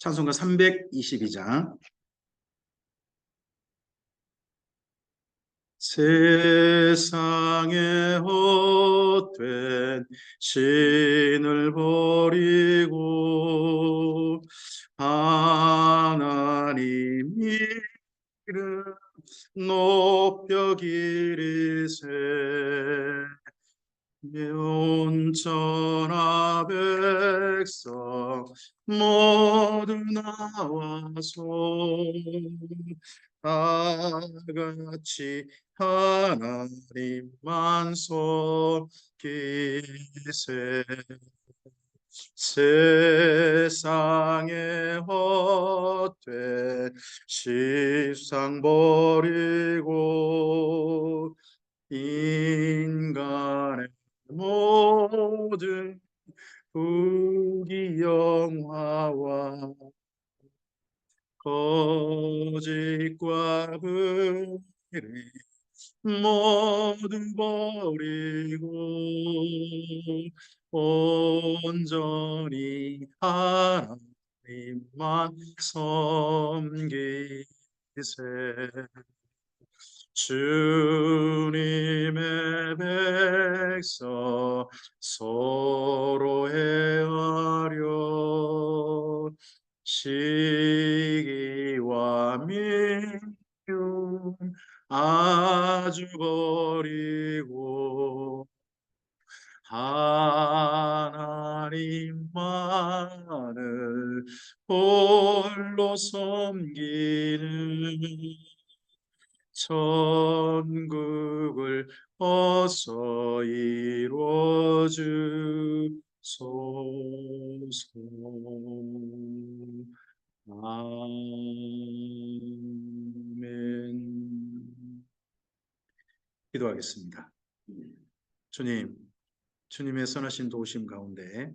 찬송가 322장. 세상에 헛된 신을 버리고 하나님 이름 높여 기리세. 온 천하 백성 모두 나와서 다 같이 하나님만 섬기세. 세상에 헛된 실상 버리고 인간의 모든 부귀영화와 거짓과 불의 모두 버리고 온전히 하나님만 섬기세. 주님의 백성 서로 헤아려 시기와 미움 아주 버리고 하나님만을 홀로 섬기는 천국을 어서 이루어 주소서. 아멘. 기도하겠습니다. 주님, 주님의 선하신 도우심 가운데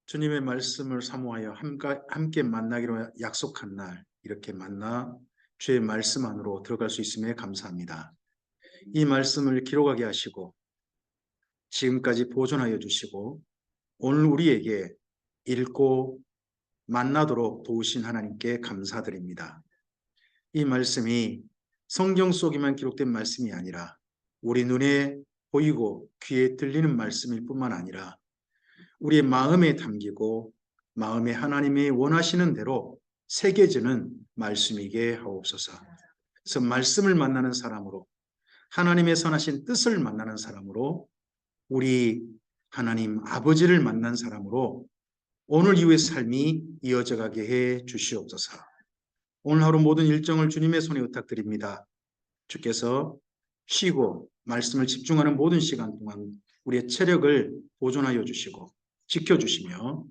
주님의 말씀을 사모하여 함께 만나기로 약속한 날 이렇게 만나 주의 말씀 안으로 들어갈 수 있음에 감사합니다. 이 말씀을 기록하게 하시고 지금까지 보존하여 주시고 오늘 우리에게 읽고 만나도록 도우신 하나님께 감사드립니다. 이 말씀이 성경 속에만 기록된 말씀이 아니라 우리 눈에 보이고 귀에 들리는 말씀일 뿐만 아니라 우리의 마음에 담기고 마음에 하나님이 원하시는 대로 새겨지는 말씀이게 하옵소서. 그래서 말씀을 만나는 사람으로 하나님의 선하신 뜻을 만나는 사람으로 우리 하나님 아버지를 만난 사람으로 오늘 이후의 삶이 이어져 가게 해 주시옵소서. 오늘 하루 모든 일정을 주님의 손에 부탁드립니다. 주께서 쉬고 말씀을 집중하는 모든 시간 동안 우리의 체력을 보존하여 주시고 지켜주시며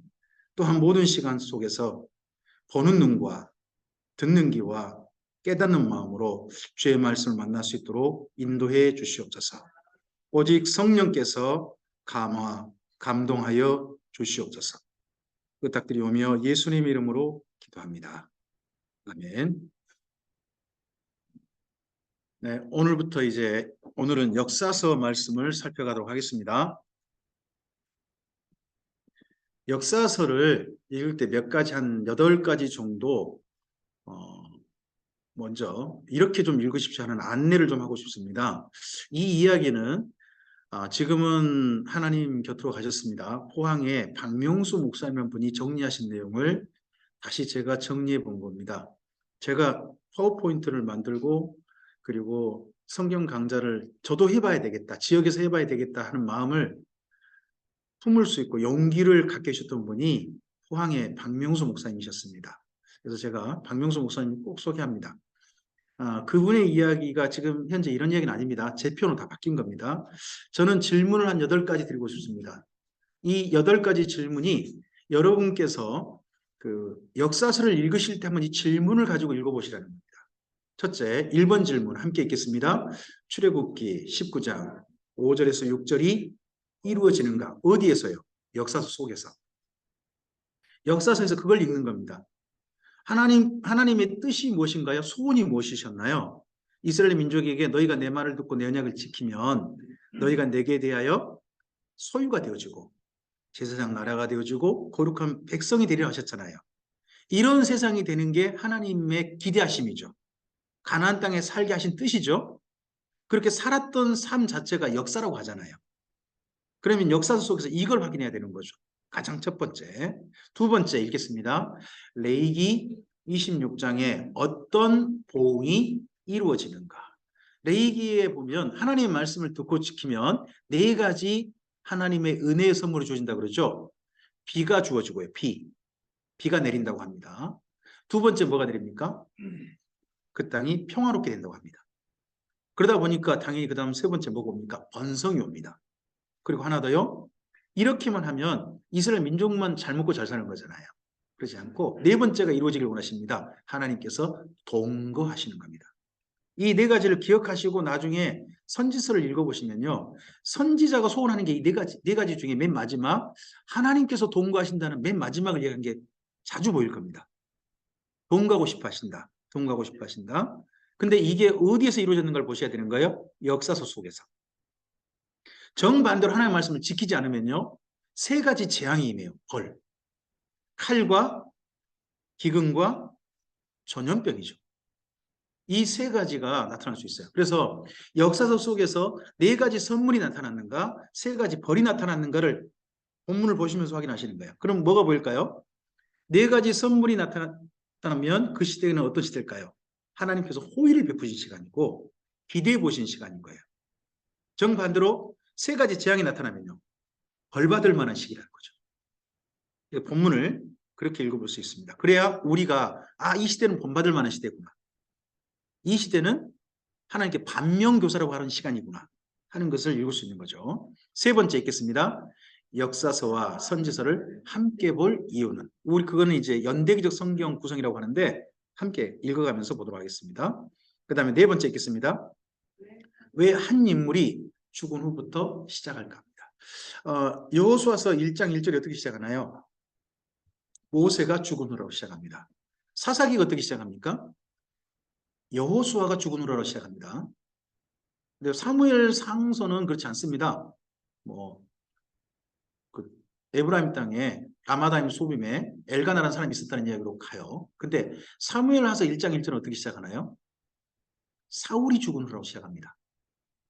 또한 모든 시간 속에서 보는 눈과 듣는 귀와 깨닫는 마음으로 주의 말씀을 만날 수 있도록 인도해 주시옵소서. 오직 성령께서 감동하여 주시옵소서. 부탁드리오며 예수님 이름으로 기도합니다. 아멘. 네, 오늘부터 오늘은 역사서 말씀을 살펴가도록 하겠습니다. 역사서를 읽을 때 몇 가지 한 8가지 정도 먼저 이렇게 좀 읽으십시오 하는 안내를 좀 하고 싶습니다. 이 이야기는 지금은 하나님 곁으로 가셨습니다. 포항에 박명수 목사님 분이 정리하신 내용을 다시 제가 정리해 본 겁니다. 제가 파워포인트를 만들고 그리고 성경 강좌를 저도 해봐야 되겠다, 지역에서 해봐야 되겠다 하는 마음을 품을 수 있고 용기를 갖게 해주셨던 분이 포항의 박명수 목사님이셨습니다. 그래서 제가 박명수 목사님 꼭 소개합니다. 그분의 이야기가 지금 현재 이런 이야기는 아닙니다. 제 표는 다 바뀐 겁니다. 저는 질문을 한 8가지 드리고 싶습니다. 이 8가지 질문이 여러분께서 그 역사서를 읽으실 때 한번 이 질문을 가지고 읽어보시라는 겁니다. 첫째, 1번 질문 함께 읽겠습니다. 출애굽기 19장 5절에서 6절이 이루어지는가? 어디에서요? 역사서 속에서. 역사서에서 그걸 읽는 겁니다. 하나님의 뜻이 무엇인가요? 소원이 무엇이셨나요? 이스라엘 민족에게 너희가 내 말을 듣고 내 언약을 지키면 너희가 내게 대하여 소유가 되어지고 제사장 나라가 되어지고 거룩한 백성이 되리라 하셨잖아요. 이런 세상이 되는 게 하나님의 기대하심이죠. 가나안 땅에 살게 하신 뜻이죠. 그렇게 살았던 삶 자체가 역사라고 하잖아요. 그러면 역사 속에서 이걸 확인해야 되는 거죠. 가장 첫 번째. 두 번째 읽겠습니다. 레위기 26장에 어떤 보응이 이루어지는가. 레위기에 보면 하나님의 말씀을 듣고 지키면 네 가지 하나님의 은혜의 선물이 주어진다 그러죠. 비가 주어지고요. 비가 내린다고 합니다. 두 번째 뭐가 내립니까? 그 땅이 평화롭게 된다고 합니다. 그러다 보니까 당연히 그 다음 세 번째 뭐가 옵니까? 번성이 옵니다. 그리고 하나 더요. 이렇게만 하면 이스라엘 민족만 잘 먹고 잘 사는 거잖아요. 그렇지 않고 네 번째가 이루어지길 원하십니다. 하나님께서 동거하시는 겁니다. 이 네 가지를 기억하시고 나중에 선지서를 읽어보시면요. 선지자가 소원하는 게 이 네 가지 중에 맨 마지막 하나님께서 동거하신다는 맨 마지막을 얘기한 게 자주 보일 겁니다. 동거하고 싶어 하신다. 동거하고 싶어 하신다. 근데 이게 어디에서 이루어졌는 걸 보셔야 되는 거예요? 역사서 속에서. 정반대로 하나님의 말씀을 지키지 않으면요. 세 가지 재앙이 임해요. 벌, 칼과 기근과 전염병이죠. 이 세 가지가 나타날 수 있어요. 그래서 역사서 속에서 네 가지 선물이 나타났는가, 세 가지 벌이 나타났는가를 본문을 보시면서 확인하시는 거예요. 그럼 뭐가 보일까요? 네 가지 선물이 나타나면 그 시대는 어떤 시대일까요? 하나님께서 호의를 베푸신 시간이고 기대해 보신 시간인 거예요. 정반대로 세 가지 재앙이 나타나면요. 벌받을 만한 시기라는 거죠. 본문을 그렇게 읽어볼 수 있습니다. 그래야 우리가 이 시대는 본받을 만한 시대구나. 이 시대는 하나님께 반면교사라고 하는 시간이구나 하는 것을 읽을 수 있는 거죠. 세 번째 읽겠습니다. 역사서와 선지서를 함께 볼 이유는 그거는 이제 연대기적 성경 구성이라고 하는데 함께 읽어가면서 보도록 하겠습니다. 그 다음에 네 번째 읽겠습니다. 왜 한 인물이 죽은 후부터 시작할까 합니다. 여호수아서 1장 1절이 어떻게 시작하나요? 모세가 죽은 후라고 시작합니다. 사사기가 어떻게 시작합니까? 여호수아가 죽은 후라고 시작합니다. 근데 사무엘 상서는 그렇지 않습니다. 그 에브라임 땅에 라마다임 소빔에 엘가나라는 사람이 있었다는 이야기로 가요. 근데 사무엘하서 1장 1절은 어떻게 시작하나요? 사울이 죽은 후라고 시작합니다.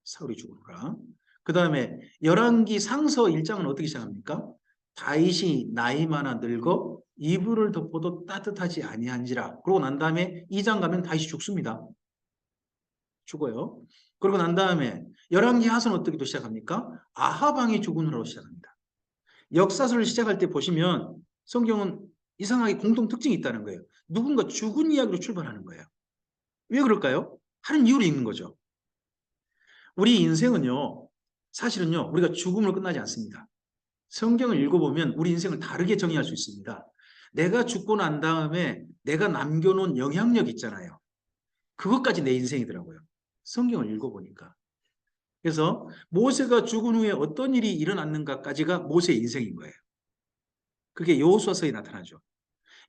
사울이 죽은 후라. 그 다음에 열왕기 상서 1장은 어떻게 시작합니까? 다윗이 나이 많아 늙어 이불을 덮어도 따뜻하지 아니한지라. 그러고 난 다음에 2장 가면 다윗이 죽습니다. 죽어요. 그러고 난 다음에 열왕기 하서는 어떻게 또 시작합니까? 아합 왕이 죽은 후라고 시작합니다. 역사서를 시작할 때 보시면 성경은 이상하게 공통 특징이 있다는 거예요. 누군가 죽은 이야기로 출발하는 거예요. 왜 그럴까요? 하는 이유를 읽는 거죠. 우리 인생은요, 사실은요, 우리가 죽음으로 끝나지 않습니다. 성경을 읽어보면 우리 인생을 다르게 정의할 수 있습니다. 내가 죽고 난 다음에 내가 남겨놓은 영향력 있잖아요. 그것까지 내 인생이더라고요. 성경을 읽어보니까. 그래서 모세가 죽은 후에 어떤 일이 일어났는가까지가 모세의 인생인 거예요. 그게 여호수아서에 나타나죠.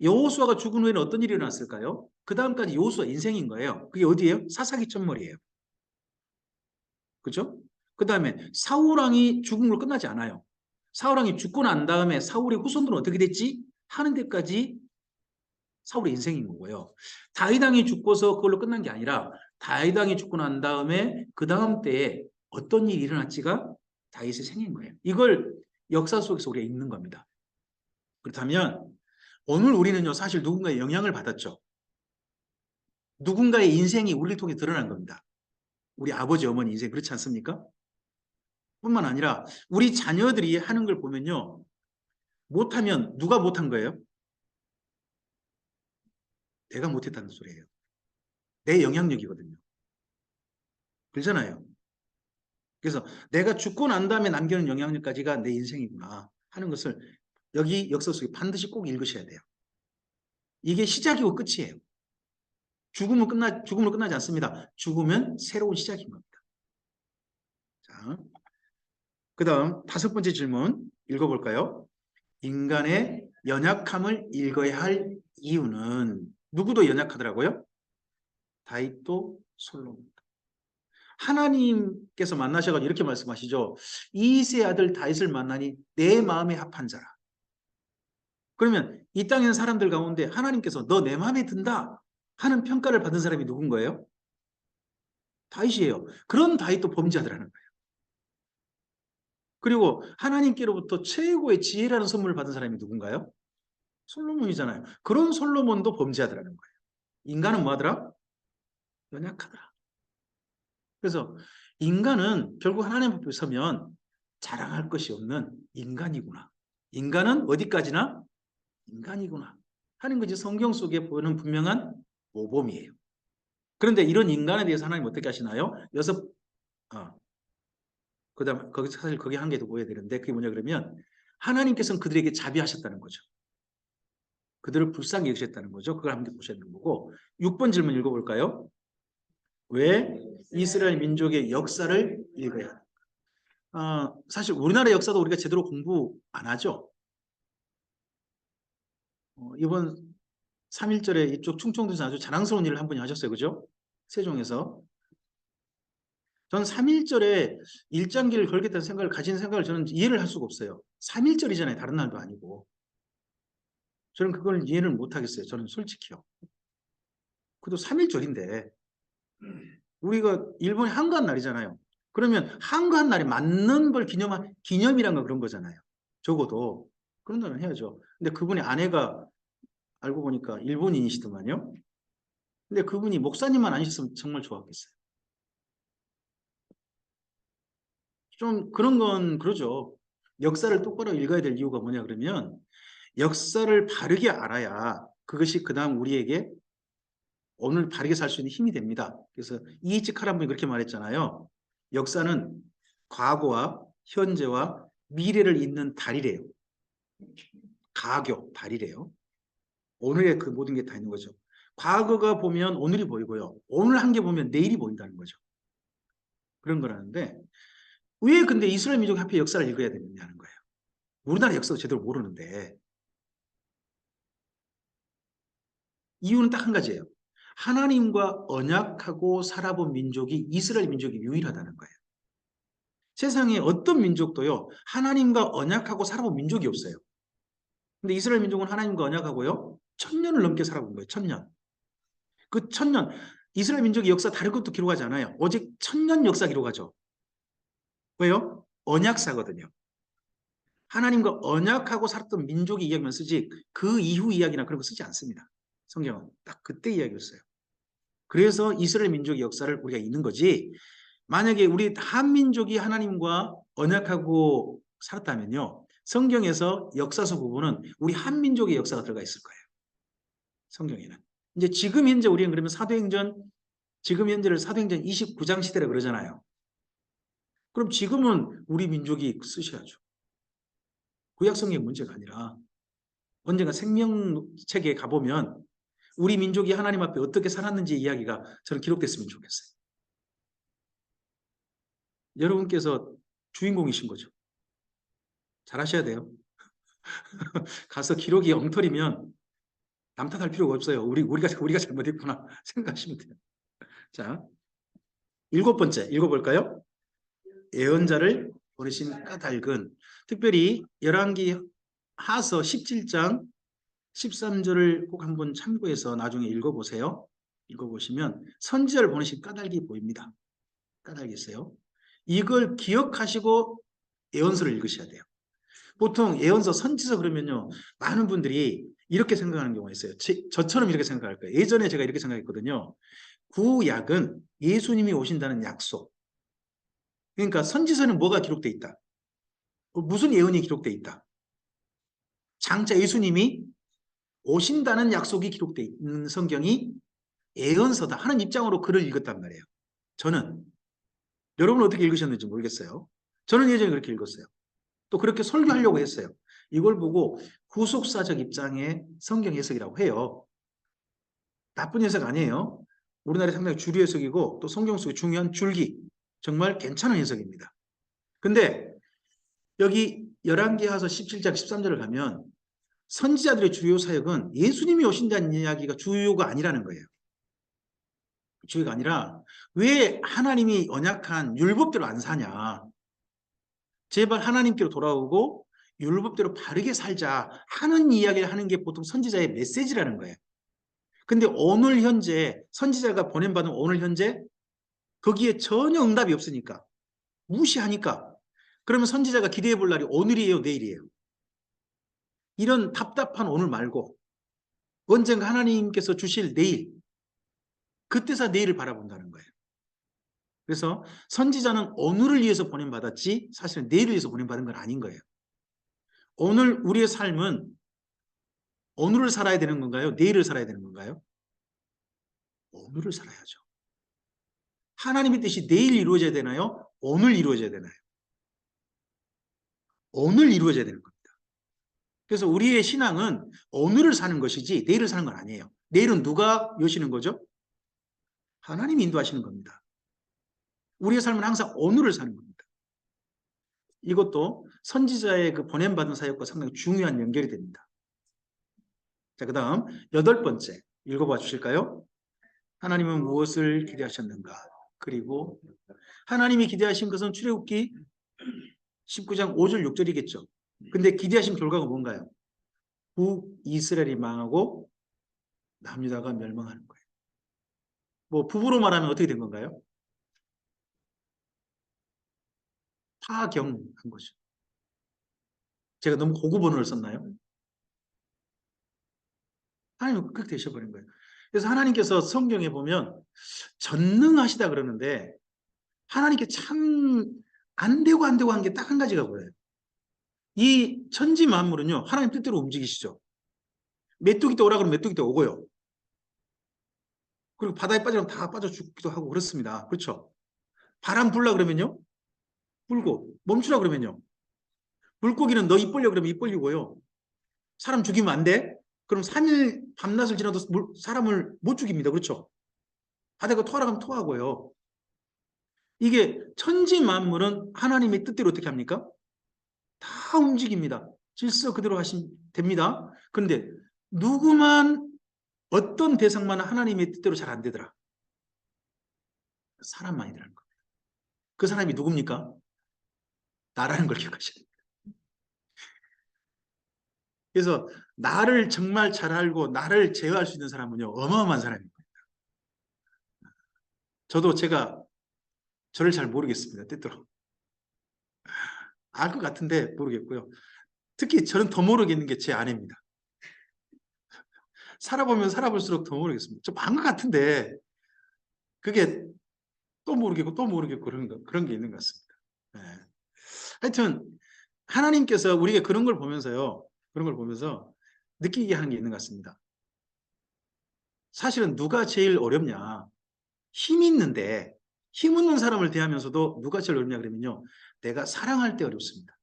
여호수아가 죽은 후에는 어떤 일이 일어났을까요? 그 다음까지 여호수아 인생인 거예요. 그게 어디예요? 사사기 첫머리예요. 그죠? 그 다음에 사울왕이 죽음으로 끝나지 않아요. 사울왕이 죽고 난 다음에 사울의 후손들은 어떻게 됐지? 하는 데까지 사울의 인생인 거고요. 다윗왕이 죽고서 그걸로 끝난 게 아니라 다윗왕이 죽고 난 다음에 그 다음 때에 어떤 일이 일어났지가 다윗의 생인 거예요. 이걸 역사 속에서 우리가 읽는 겁니다. 그렇다면 오늘 우리는요, 사실 누군가의 영향을 받았죠. 누군가의 인생이 우리를 통해 드러난 겁니다. 우리 아버지, 어머니 인생 그렇지 않습니까? 뿐만 아니라 우리 자녀들이 하는 걸 보면요. 못하면 누가 못한 거예요? 내가 못했다는 소리예요. 내 영향력이거든요. 그렇잖아요. 그래서 내가 죽고 난 다음에 남겨놓은 영향력까지가 내 인생이구나 하는 것을 여기 역사 속에 반드시 꼭 읽으셔야 돼요. 이게 시작이고 끝이에요. 죽음으로 끝나지 않습니다. 죽으면 새로운 시작인 겁니다. 자, 그 다음 다섯 번째 질문 읽어볼까요? 인간의 연약함을 읽어야 할 이유는 누구도 연약하더라고요. 다윗도 솔로몬. 하나님께서 만나셔가지고 이렇게 말씀하시죠. 이세 아들 다윗을 만나니 내 마음에 합한 자라. 그러면 이 땅에 있는 사람들 가운데 하나님께서 너 내 마음에 든다 하는 평가를 받은 사람이 누군 거예요? 다윗이에요. 그런 다윗도 범죄자들하는 거예요. 그리고 하나님께로부터 최고의 지혜라는 선물을 받은 사람이 누군가요? 솔로몬이잖아요. 그런 솔로몬도 범죄자들하는 거예요. 인간은 뭐하더라? 연약하더라. 그래서 인간은 결국 하나님 앞에 서면 자랑할 것이 없는 인간이구나. 인간은 어디까지나 인간이구나 하는 것이 성경 속에 보이는 분명한 모범이에요. 그런데 이런 인간에 대해서 하나님 어떻게 하시나요? 그다음 거기 사실 거기 한 개 더 보여야 되는데 그게 뭐냐 그러면 하나님께서는 그들에게 자비하셨다는 거죠. 그들을 불쌍히 여기셨다는 거죠. 그걸 함께 보셔야 되는 거고 6번 질문 읽어볼까요? 왜 이스라엘 민족의 역사를 읽어야 사실 우리나라 역사도 우리가 제대로 공부 안 하죠. 이번 3.1절에 이쪽 충청도에서 아주 자랑스러운 일을 한 분이 하셨어요. 그죠? 세종에서. 저는 3.1절에 일장기를 걸겠다는 생각을 가진 생각을 저는 이해를 할 수가 없어요. 3.1절이잖아요. 다른 날도 아니고. 저는 그걸 이해를 못 하겠어요. 저는 솔직히요. 그래도 3.1절인데 우리가 일본이 한가한 날이잖아요. 그러면 한가한 날이 맞는 걸 기념이란 건 그런 거잖아요. 적어도 그런다면 해야죠. 근데 그분의 아내가 알고 보니까 일본인이시더만요. 근데 그분이 목사님만 아니셨으면 정말 좋았겠어요. 좀 그런 건 그러죠. 역사를 똑바로 읽어야 될 이유가 뭐냐 그러면 역사를 바르게 알아야 그것이 그 다음 우리에게 오늘 바르게 살 수 있는 힘이 됩니다. 그래서 이해직 할아버지 그렇게 말했잖아요. 역사는 과거와 현재와 미래를 잇는 달이래요. 가교, 달이래요. 오늘의 그 모든 게 다 있는 거죠. 과거가 보면 오늘이 보이고요. 오늘 한 게 보면 내일이 보인다는 거죠. 그런 거라는데 왜 근데 이스라엘 민족이 하필 역사를 읽어야 되느냐는 거예요. 우리나라 역사도 제대로 모르는데 이유는 딱 한 가지예요. 하나님과 언약하고 살아본 민족이 이스라엘 민족이 유일하다는 거예요. 세상에 어떤 민족도요. 하나님과 언약하고 살아본 민족이 없어요. 근데 이스라엘 민족은 하나님과 언약하고요. 1000년을 넘게 살아본 거예요. 1000년. 그 1000년 이스라엘 민족의 역사 다른 것도 기록하지 않아요. 오직 1000년 역사 기록하죠. 왜요? 언약사거든요. 하나님과 언약하고 살았던 민족의 이야기만 쓰지 그 이후 이야기나 그런 거 쓰지 않습니다. 성경은 딱 그때 이야기를 써요. 그래서 이스라엘 민족의 역사를 우리가 읽는 거지 만약에 우리 한민족이 하나님과 언약하고 살았다면요. 성경에서 역사서 부분은 우리 한민족의 역사가 들어가 있을 거예요. 성경에는. 이제 지금 현재 우리는 그러면 지금 현재를 사도행전 29장 시대라 그러잖아요. 그럼 지금은 우리 민족이 쓰셔야죠. 구약성경 문제가 아니라 언젠가 생명책에 가보면 우리 민족이 하나님 앞에 어떻게 살았는지 이야기가 저는 기록됐으면 좋겠어요. 여러분께서 주인공이신 거죠. 잘하셔야 돼요. 가서 기록이 엉터리면 남 탓할 필요가 없어요. 우리가 잘못했구나 생각하시면 돼요. 자, 7번째 읽어볼까요? 예언자를 보내신 까닭은 특별히 열왕기 하서 17장 13절을 꼭 한번 참고해서 나중에 읽어보세요. 읽어보시면 선지자를 보내신 까닭이 보입니다. 까닭이 있어요. 이걸 기억하시고 예언서를 읽으셔야 돼요. 보통 예언서, 선지서 그러면요. 많은 분들이 이렇게 생각하는 경우가 있어요. 저처럼 이렇게 생각할 거예요. 예전에 제가 이렇게 생각했거든요. 구약은 예수님이 오신다는 약속. 그러니까 선지서는 뭐가 기록돼 있다? 무슨 예언이 기록돼 있다? 장차 예수님이 오신다는 약속이 기록돼 있는 성경이 예언서다 하는 입장으로 글을 읽었단 말이에요. 저는 여러분 어떻게 읽으셨는지 모르겠어요. 저는 예전에 그렇게 읽었어요. 또 그렇게 설교하려고 했어요. 이걸 보고 구속사적 입장의 성경 해석이라고 해요. 나쁜 해석 아니에요. 우리나라에 상당히 주류 해석이고 또 성경 속의 중요한 줄기. 정말 괜찮은 해석입니다. 근데 여기 열왕기하서 17장 13절을 가면 선지자들의 주요 사역은 예수님이 오신다는 이야기가 주요가 아니라는 거예요. 주요가 아니라 왜 하나님이 언약한 율법대로 안 사냐. 제발 하나님께로 돌아오고 율법대로 바르게 살자 하는 이야기를 하는 게 보통 선지자의 메시지라는 거예요. 근데 오늘 현재 선지자가 보냄받은 오늘 현재 거기에 전혀 응답이 없으니까 무시하니까 그러면 선지자가 기대해 볼 날이 오늘이에요, 내일이에요? 이런 답답한 오늘 말고 언젠가 하나님께서 주실 내일, 그때서 내일을 바라본다는 거예요. 그래서 선지자는 오늘을 위해서 보냄받았지 사실은 내일을 위해서 보냄받은 건 아닌 거예요. 오늘 우리의 삶은 오늘을 살아야 되는 건가요? 내일을 살아야 되는 건가요? 오늘을 살아야죠. 하나님의 뜻이 내일 이루어져야 되나요? 오늘 이루어져야 되나요? 오늘 이루어져야 되는 겁니다. 그래서 우리의 신앙은 오늘을 사는 것이지 내일을 사는 건 아니에요. 내일은 누가 여시는 거죠? 하나님이 인도하시는 겁니다. 우리의 삶은 항상 오늘을 사는 겁니다. 이것도 선지자의 그 보냄받은 사역과 상당히 중요한 연결이 됩니다. 자, 그 다음 8번째 읽어봐 주실까요? 하나님은 무엇을 기대하셨는가? 그리고 하나님이 기대하신 것은 출애굽기 19장 5절 6절이겠죠. 근데 기대하신 결과가 뭔가요? 북이스라엘이 망하고 남유다가 멸망하는 거예요. 뭐 부부로 말하면 어떻게 된 건가요? 파경한 거죠. 제가 너무 고급 언어를 썼나요? 하나님은 그렇게 되셔버린 거예요. 그래서 하나님께서 성경에 보면 전능하시다 그러는데 하나님께 참 안 되고 안 되고 한 게 딱 한 가지가 보여요. 이 천지 만물은요 하나님 뜻대로 움직이시죠. 메뚜기 때 오라 그러면 메뚜기 때 오고요. 그리고 바다에 빠지면 다 빠져 죽기도 하고 그렇습니다. 그렇죠? 바람 불라 그러면요 불고, 멈추라 그러면요 물고기는 너 입 벌려 그러면 입 벌리고요. 사람 죽이면 안 돼? 그럼 3일 밤낮을 지나도 사람을 못 죽입니다. 그렇죠? 바다가 토하라 하면 토하고요. 이게 천지 만물은 하나님의 뜻대로 어떻게 합니까? 다 움직입니다. 질서 그대로 하시면 됩니다. 그런데 누구만 어떤 대상만 하나님의 뜻대로 잘 안 되더라. 사람만이라는 겁니다. 그 사람이 누굽니까? 나라는 걸 기억하셔야 됩니다. 그래서 나를 정말 잘 알고 나를 제어할 수 있는 사람은요 어마어마한 사람입니다. 저도 제가 저를 잘 모르겠습니다. 뜻대로. 알 것 같은데 모르겠고요. 특히 저는 더 모르겠는 게 제 아내입니다. 살아보면 살아볼수록 더 모르겠습니다. 좀 안 것 같은데 그게 또 모르겠고 또 모르겠고 그런 게 있는 것 같습니다. 네. 하여튼 하나님께서 우리가 그런 걸 보면서요. 그런 걸 보면서 느끼게 하는 게 있는 것 같습니다. 사실은 누가 제일 어렵냐. 힘 있는데 힘 있는 사람을 대하면서도 누가 제일 어렵냐 그러면요. 내가 사랑할 때 어렵습니다.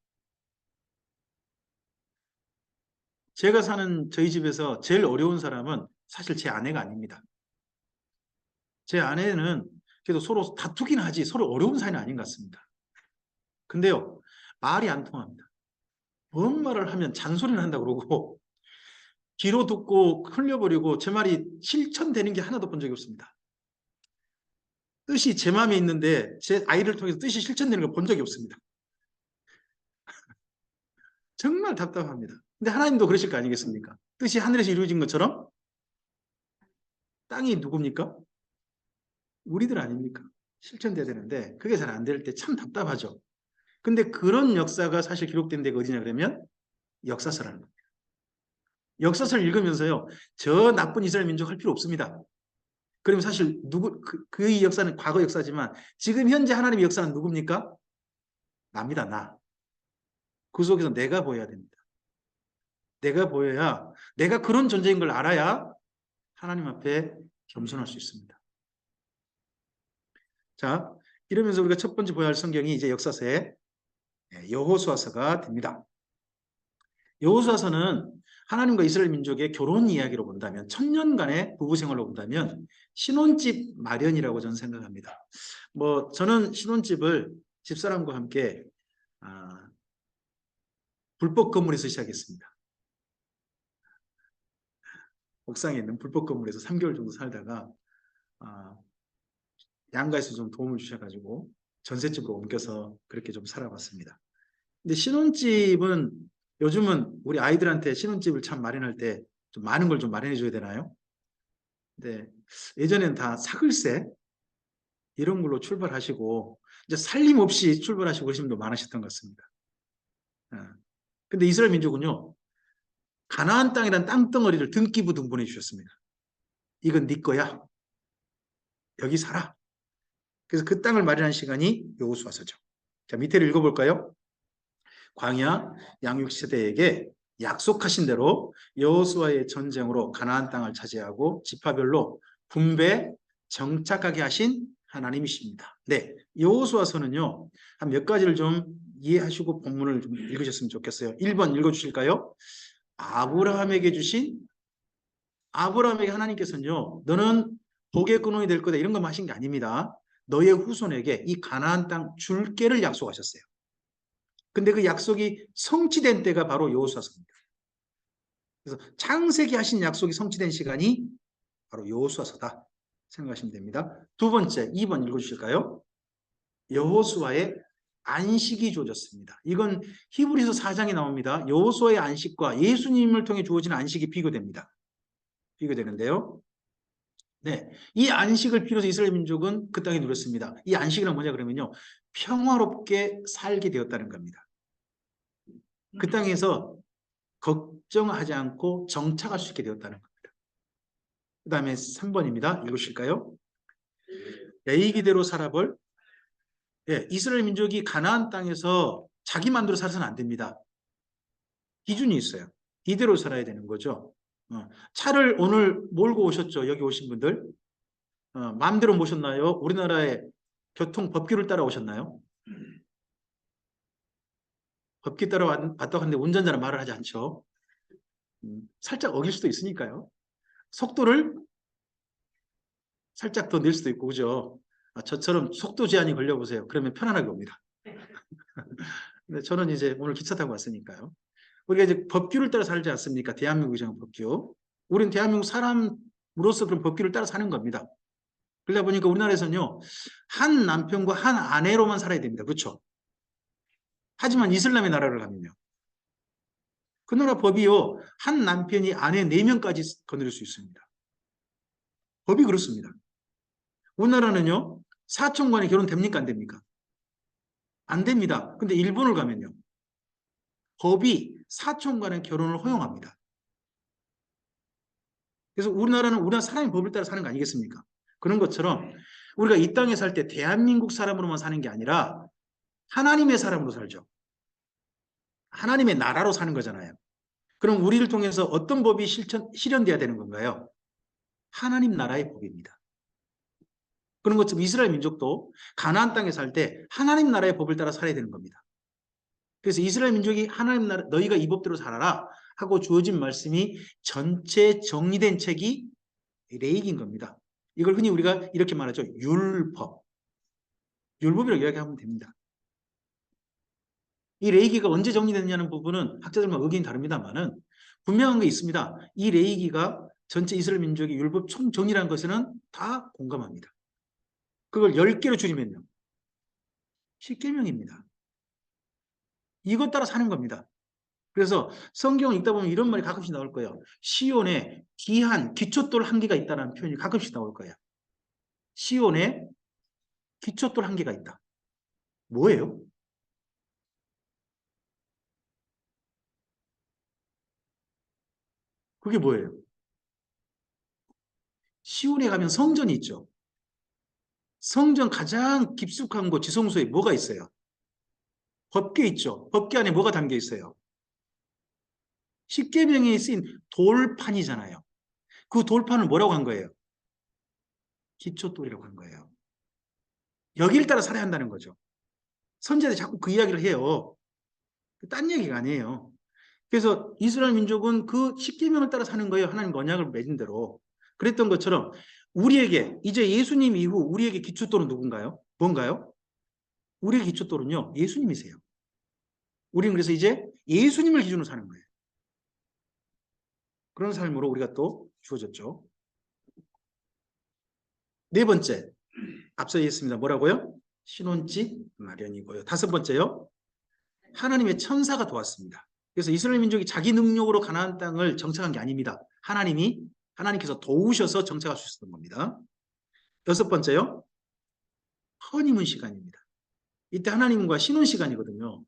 제가 사는 저희 집에서 제일 어려운 사람은 사실 제 아내가 아닙니다. 제 아내는 그래도 서로 다투긴 하지 서로 어려운 사이는 아닌 것 같습니다. 근데요. 말이 안 통합니다. 뭔 말을 하면 잔소리를 한다 그러고 귀로 듣고 흘려버리고 제 말이 실천되는 게 하나도 본 적이 없습니다. 뜻이 제 마음에 있는데 제 아이를 통해서 뜻이 실천되는 걸 본 적이 없습니다. 정말 답답합니다. 근데 하나님도 그러실 거 아니겠습니까? 뜻이 하늘에서 이루어진 것처럼 땅이 누굽니까? 우리들 아닙니까? 실천돼야 되는데 그게 잘 안 될 때 참 답답하죠. 근데 그런 역사가 사실 기록된 데가 어디냐 그러면 역사서라는 겁니다. 역사서를 읽으면서요. 저 나쁜 이스라엘 민족 할 필요 없습니다. 그러면 사실 그 역사는 과거 역사지만 지금 현재 하나님의 역사는 누굽니까? 납니다. 나. 그 속에서 내가 보여야 됩니다. 내가 보여야 내가 그런 존재인 걸 알아야 하나님 앞에 겸손할 수 있습니다. 자, 이러면서 우리가 첫 번째 보여야 할 성경이 이제 역사서의 여호수아서가 됩니다. 여호수아서는 하나님과 이스라엘 민족의 결혼 이야기로 본다면 천년간의 부부 생활로 본다면 신혼집 마련이라고 저는 생각합니다. 뭐 저는 신혼집을 집사람과 함께 불법 건물에서 시작했습니다. 옥상에 있는 불법 건물에서 3개월 정도 살다가 양가에서 좀 도움을 주셔가지고 전셋집으로 옮겨서 그렇게 좀 살아봤습니다. 근데 신혼집은 요즘은 우리 아이들한테 신혼집을 참 마련할 때 좀 많은 걸 좀 마련해 줘야 되나요? 근데 예전엔 다 사글세 이런 걸로 출발하시고 이제 살림 없이 출발하시고 그러신 분도 많으셨던 것 같습니다. 아, 근데 이스라엘 민족은요, 가나안 땅이란 땅덩어리를 등기부등 보내주셨습니다. 이건 네 거야. 여기 살아. 그래서 그 땅을 마련한 시간이 여호수아서죠. 자, 밑에를 읽어볼까요? 광야 양육 세대에게 약속하신 대로 여호수아의 전쟁으로 가나안 땅을 차지하고 지파별로 분배 정착하게 하신 하나님이십니다. 네, 여호수아서는요, 한 몇 가지를 좀 이해하시고 본문을 좀 읽으셨으면 좋겠어요. 1번 읽어주실까요? 아브라함에게 주신 아브라함에게 하나님께서는요, 너는 복의 근원이 될 거다 이런 것만 하신 게 아닙니다. 너의 후손에게 이 가나안 땅 줄게를 약속하셨어요. 근데 그 약속이 성취된 때가 바로 여호수아서입니다. 그래서 창세기 하신 약속이 성취된 시간이 바로 여호수아서다 생각하시면 됩니다. 두 번째, 2번 읽어주실까요? 여호수아의 안식이 주어졌습니다. 이건 히브리서 4장에 나옵니다. 여호수아의 안식과 예수님을 통해 주어진 안식이 비교됩니다. 비교되는데요. 네, 이 안식을 필요해서 이스라엘 민족은 그 땅에 누렸습니다. 이 안식이란 뭐냐 그러면요, 평화롭게 살게 되었다는 겁니다. 그 땅에서 걱정하지 않고 정착할 수 있게 되었다는 겁니다. 그 다음에 3번입니다. 읽으실까요? 레이기대로 살아볼, 예, 이스라엘 민족이 가나안 땅에서 자기 마음대로 살아서는 안 됩니다. 기준이 있어요. 이대로 살아야 되는 거죠. 차를 오늘 몰고 오셨죠? 여기 오신 분들. 마음대로 모셨나요? 우리나라의 교통 법규를 따라 오셨나요? 법규 따라 왔다고 하는데 운전자는 말을 하지 않죠. 살짝 어길 수도 있으니까요. 속도를 살짝 더 낼 수도 있고, 그죠? 저처럼 속도 제한이 걸려보세요. 그러면 편안하게 옵니다. 근데 저는 이제 오늘 기차 타고 왔으니까요. 우리가 이제 법규를 따라 살지 않습니까? 대한민국의 정한 법규. 우리는 대한민국 사람으로서 그런 법규를 따라 사는 겁니다. 그러다 보니까 우리나라에서는요, 한 남편과 한 아내로만 살아야 됩니다. 그렇죠? 하지만 이슬람의 나라를 가면요, 그 나라 법이요, 한 남편이 아내 4명까지 거느릴 수 있습니다. 법이 그렇습니다. 우리나라는요, 사촌 간에 결혼 됩니까? 안 됩니까? 안 됩니다. 근데 일본을 가면요, 법이 사촌 간의 결혼을 허용합니다. 그래서 우리나라 사람의 법을 따라 사는 거 아니겠습니까? 그런 것처럼 우리가 이 땅에 살 때 대한민국 사람으로만 사는 게 아니라 하나님의 사람으로 살죠. 하나님의 나라로 사는 거잖아요. 그럼 우리를 통해서 어떤 법이 실현돼야 되는 건가요? 하나님 나라의 법입니다. 그런 것처럼 이스라엘 민족도 가나안 땅에 살 때 하나님 나라의 법을 따라 살아야 되는 겁니다. 그래서 이스라엘 민족이 하나님 나라, 너희가 이 법대로 살아라 하고 주어진 말씀이 전체 정리된 책이 레이기인 겁니다. 이걸 흔히 우리가 이렇게 말하죠. 율법. 율법이라고 이야기하면 됩니다. 이 레이기가 언제 정리됐냐는 부분은 학자들마다 의견이 다릅니다만은 분명한 게 있습니다. 이 레이기가 전체 이스라엘 민족의 율법 총정리라는 것에는 다 공감합니다. 그걸 10개로 줄이면요, 10계명입니다. 이것 따라 사는 겁니다. 그래서 성경을 읽다 보면 이런 말이 가끔씩 나올 거예요. 시온에 기한, 기초돌 한 개가 있다는 표현이 가끔씩 나올 거예요. 시온에 기초돌 한 개가 있다. 뭐예요? 그게 뭐예요? 시온에 가면 성전이 있죠. 성전 가장 깊숙한 곳 지성소에 뭐가 있어요? 법궤 있죠. 법궤 안에 뭐가 담겨 있어요? 십계명에 쓰인 돌판이잖아요. 그 돌판을 뭐라고 한 거예요? 기초돌이라고 한 거예요. 여기를 따라 살아야 한다는 거죠. 선지자들이 자꾸 그 이야기를 해요. 딴 얘기가 아니에요. 그래서 이스라엘 민족은 그 십계명을 따라 사는 거예요. 하나님과 언약을 맺은 대로. 그랬던 것처럼 우리에게 이제 예수님 이후 우리에게 기초돌은 누군가요? 뭔가요? 우리의 기초돌은요, 예수님이세요. 우리는 그래서 이제 예수님을 기준으로 사는 거예요. 그런 삶으로 우리가 또 주어졌죠. 네 번째, 앞서 얘기했습니다. 뭐라고요? 신혼집 마련이고요. 다섯 번째요, 하나님의 천사가 도왔습니다. 그래서 이스라엘 민족이 자기 능력으로 가나안 땅을 정착한 게 아닙니다. 하나님께서 도우셔서 정착할 수 있었던 겁니다. 여섯 번째요. 허니문 시간입니다. 이때 하나님과 신혼 시간이거든요.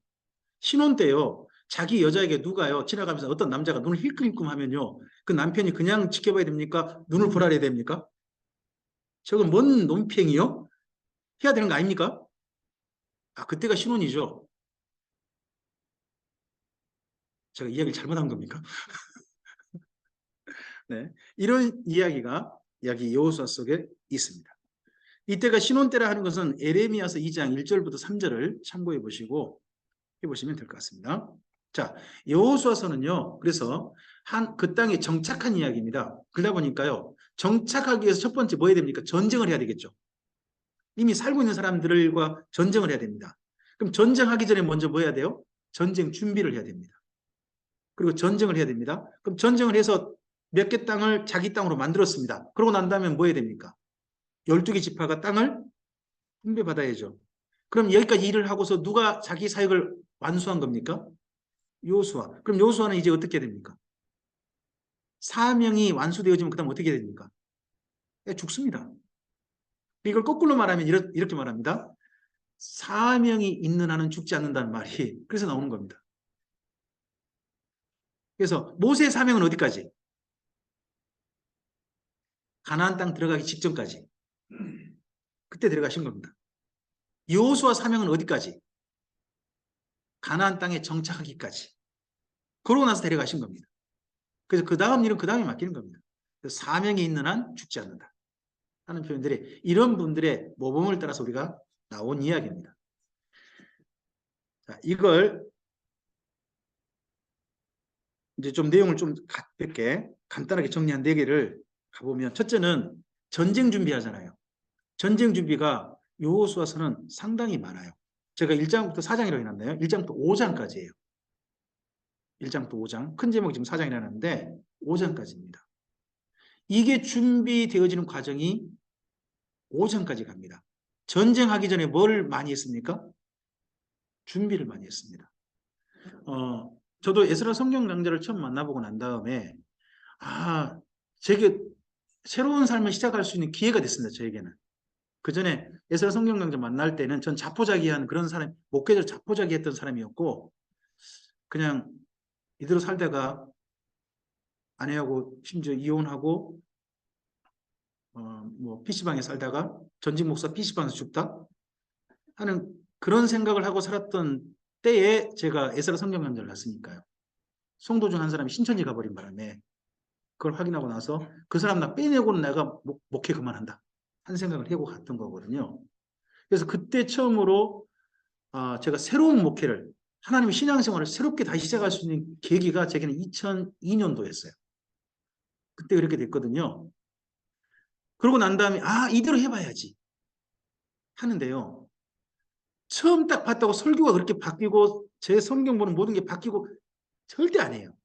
신혼 때요. 자기 여자에게 누가요 지나가면서 어떤 남자가 눈을 힐끔힐끔 하면요. 그 남편이 그냥 지켜봐야 됩니까? 눈을 보라래야 됩니까? 저건 뭔 논팽이요? 해야 되는 거 아닙니까? 아, 그때가 신혼이죠. 제가 이야기를 잘못한 겁니까? 네. 이런 이야기가 여기 여호수아 속에 있습니다. 이때가 신혼 때라 하는 것은 에레미야서 2장 1절부터 3절을 참고해 보시고 해보시면 될 것 같습니다. 자, 여호수아서는요. 그래서 그 땅에 정착한 이야기입니다. 그러다 보니까요. 정착하기 위해서 첫 번째 뭐 해야 됩니까? 전쟁을 해야 되겠죠. 이미 살고 있는 사람들과 전쟁을 해야 됩니다. 그럼 전쟁하기 전에 먼저 뭐 해야 돼요? 전쟁 준비를 해야 됩니다. 그리고 전쟁을 해야 됩니다. 그럼 전쟁을 해서 몇 개 땅을 자기 땅으로 만들었습니다. 그러고 난 다음에 뭐 해야 됩니까? 12개 지파가 땅을 분배받아야죠. 그럼 여기까지 일을 하고서 누가 자기 사역을 완수한 겁니까? 여호수아. 그럼 여호수아는 이제 어떻게 됩니까? 사명이 완수되어지면 그 다음 어떻게 됩니까? 죽습니다. 이걸 거꾸로 말하면 이렇게 말합니다. 사명이 있는 한은 죽지 않는다는 말이 그래서 나오는 겁니다. 그래서 모세의 사명은 어디까지? 가나안 땅 들어가기 직전까지. 그때 들어가신 겁니다. 여호수아 사명은 어디까지? 가나안 땅에 정착하기까지. 그러고 나서 데려가신 겁니다. 그래서 그 다음 일은 그 다음에 맡기는 겁니다. 사명이 있는 한 죽지 않는다 하는 표현들이 이런 분들의 모범을 따라서 우리가 나온 이야기입니다. 자, 이걸 이제 좀 내용을 좀 가볍게 간단하게 정리한 네 개를 가보면 첫째는 전쟁 준비하잖아요. 전쟁 준비가 여호수아서는 상당히 많아요. 제가 1장부터 4장이라고 해놨나요? 1장부터 5장까지예요. 1장부터 5장. 큰 제목이 지금 4장이라 하는데 5장까지입니다. 이게 준비되어지는 과정이 5장까지 갑니다. 전쟁하기 전에 뭘 많이 했습니까? 준비를 많이 했습니다. 저도 에스라 성경 강좌를 처음 만나보고 난 다음에 제게 새로운 삶을 시작할 수 있는 기회가 됐습니다. 저에게는. 그 전에 에스라 성경 강좌 만날 때는 전 자포자기한 그런 사람, 목회자로 자포자기했던 사람이었고 그냥 이대로 살다가 아내하고 심지어 이혼하고 뭐 PC방에 살다가 전직 목사 PC방에서 죽다 하는 그런 생각을 하고 살았던 때에 제가 에스라 성경 강좌를 갔으니까요. 성도 중 한 사람이 신천지 가버린 바람에 그걸 확인하고 나서 그 사람 나 빼내고는 내가 목회 그만한다 한 생각을 하고 갔던 거거든요. 그래서 그때 처음으로 제가 새로운 목회를 하나님의 신앙생활을 새롭게 다시 시작할 수 있는 계기가 제게는 2002년도였어요. 그때 그렇게 됐거든요. 그러고 난 다음에 이대로 해봐야지 하는데요. 처음 딱 봤다고 설교가 그렇게 바뀌고 제 성경 보는 모든 게 바뀌고 절대 아니에요.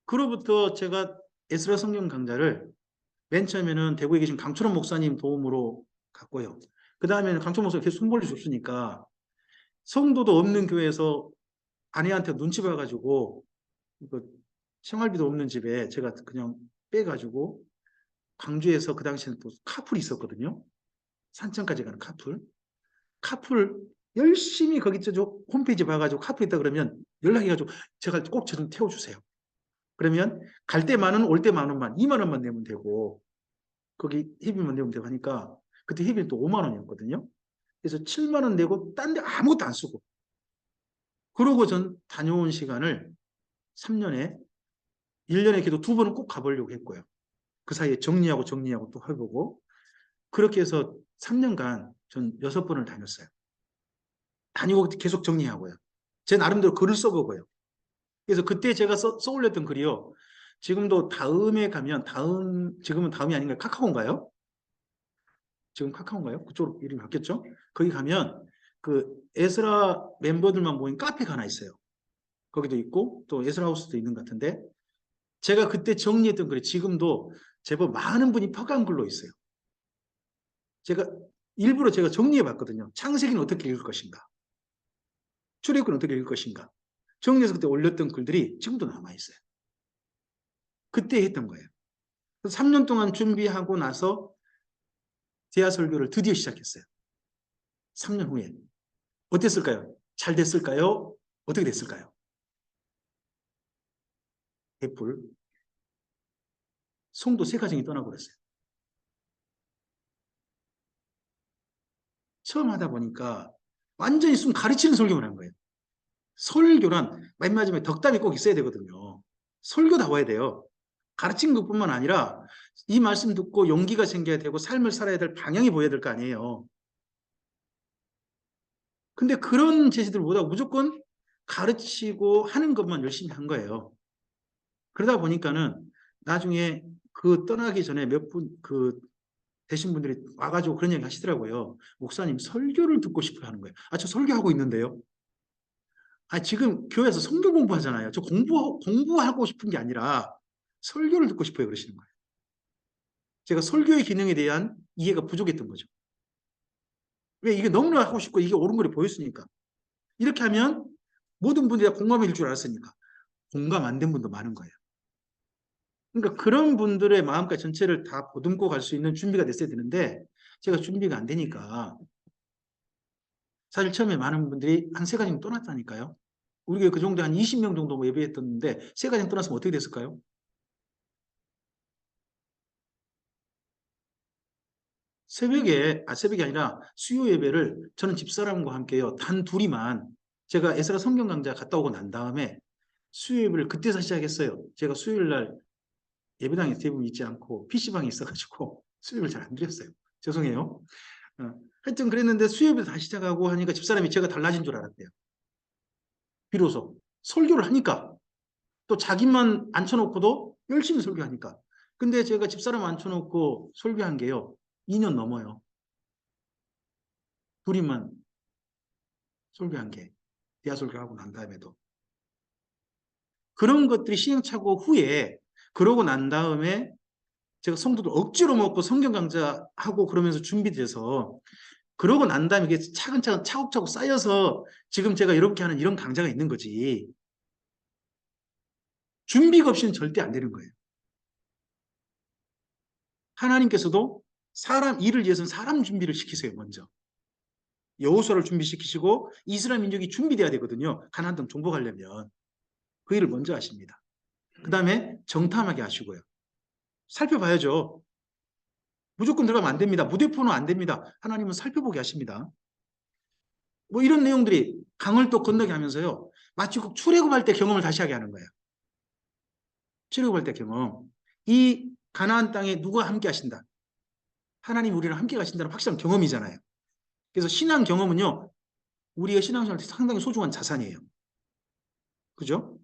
그로부터 제가 에스라 성경 강좌를 맨 처음에는 대구에 계신 강철원 목사님 도움으로 갔고요. 그 다음에는 강철원 목사가 계속 손 벌려줬으니까 성도도 없는 교회에서 아내한테 눈치 봐가지고 생활비도 없는 집에 제가 그냥 빼가지고 광주에서 그 당시에는 또 카풀이 있었거든요. 산천까지 가는 카풀 열심히 거기 저 홈페이지 봐가지고 카풀 있다 그러면 연락해가지고 제가 꼭 저 좀 태워주세요. 그러면 갈 때 만원 올 때 만원만 2만 원만 내면 되고 거기 회비만 내면 되고 하니까 그때 회비는 또 5만 원이었거든요. 그래서 7만 원 내고 딴 데 아무것도 안 쓰고 그러고 전 다녀온 시간을 3년에 1년에 기도 2번은 꼭 가보려고 했고요. 그 사이에 정리하고 또 해보고 그렇게 해서 3년간 전 6번을 다녔어요. 다니고 계속 정리하고요. 제 나름대로 글을 써보고요. 그래서 그때 제가 써올렸던 글이요. 지금도 다음에 가면 지금은 다음이 아닌가요? 카카오인가요? 지금 카카오인가요? 그쪽으로 이름이 바뀌었죠? 거기 가면 그 에스라 멤버들만 모인 카페가 하나 있어요. 거기도 있고 또 에스라 하우스도 있는 것 같은데 제가 그때 정리했던 글이 지금도 제법 많은 분이 퍼간 글로 있어요. 일부러 제가 정리해 봤거든요. 창세기는 어떻게 읽을 것인가? 출애굽은 어떻게 읽을 것인가? 정리해서 그때 올렸던 글들이 지금도 남아있어요. 그때 했던 거예요. 3년 동안 준비하고 나서 대화 설교를 드디어 시작했어요. 3년 후에. 어땠을까요? 잘 됐을까요? 어떻게 됐을까요? 개뿔. 송도 세 가정이 떠나버렸어요. 처음 하다 보니까 완전히 숨 가르치는 설교만 한 거예요. 설교란 맨 마지막에 덕담이 꼭 있어야 되거든요. 설교다워야 돼요. 가르친 것뿐만 아니라 이 말씀 듣고 용기가 생겨야 되고 삶을 살아야 될 방향이 보여야 될 거 아니에요. 근데 그런 제시들 못하고 무조건 가르치고 하는 것만 열심히 한 거예요. 그러다 보니까는 나중에 그 떠나기 전에 몇 분, 되신 분들이 와가지고 그런 얘기 하시더라고요. 목사님, 설교를 듣고 싶어 하는 거예요. 아, 저 설교하고 있는데요. 아, 지금 교회에서 성경 공부하잖아요. 저 공부하고 싶은 게 아니라 설교를 듣고 싶어요. 그러시는 거예요. 제가 설교의 기능에 대한 이해가 부족했던 거죠. 왜 이게 너무나 하고 싶고 이게 옳은 거리 보였으니까. 이렇게 하면 모든 분들이 다 공감일 줄 알았으니까. 공감 안 된 분도 많은 거예요. 그러니까 그런 분들의 마음까지 전체를 다 보듬고 갈 수 있는 준비가 됐어야 되는데 제가 준비가 안 되니까 사실 처음에 많은 분들이 한 세 가지는 떠났다니까요. 우리 교회 그 정도 한 20명 정도 뭐 예배했던데 세 가지는 떠났으면 어떻게 됐을까요? 새벽이 아니라 수요 예배를 저는 집사람과 함께요. 단 둘이만 제가 에스라 성경 강좌 갔다 오고 난 다음에 수요 예배를 그때서 시작했어요. 제가 수요일 날 예배당에 대부분 있지 않고 PC방에 있어가지고 수요를 잘 안 드렸어요. 죄송해요. 하여튼 그랬는데 수요를 다시 시작하고 하니까 집사람이 제가 달라진 줄 알았대요. 비로소 설교를 하니까 또 자기만 앉혀놓고도 열심히 설교하니까. 근데 제가 집사람 앉혀놓고 설교한 게요. 2년 넘어요. 둘이만 설교한 게. 대화 설교하고 난 다음에도. 그런 것들이 시행착오 후에 그러고 난 다음에 제가 성도들 억지로 먹고 성경 강좌하고 그러면서 준비돼서 그러고 난 다음에 이게 차근차근 차곡차곡 쌓여서 지금 제가 이렇게 하는 이런 강좌가 있는 거지. 준비가 없이는 절대 안 되는 거예요. 하나님께서도 사람 일을 위해서는 사람 준비를 시키세요, 먼저. 여호수아를 준비시키시고 이스라엘 민족이 준비돼야 되거든요. 가나안 땅 정복하려면. 그 일을 먼저 하십니다. 그 다음에 정탐하게 하시고요. 살펴봐야죠. 무조건 들어가면 안 됩니다. 무대포는 안 됩니다. 하나님은 살펴보게 하십니다. 뭐 이런 내용들이 강을 또 건너게 하면서요. 마치 출애굽할 때 경험을 다시 하게 하는 거예요. 출애굽할 때 경험. 이 가나안 땅에 누가 함께 하신다. 하나님 우리랑 함께 가신다는 확실한 경험이잖아요. 그래서 신앙 경험은요. 우리의 신앙생활 상당히 소중한 자산이에요. 그죠?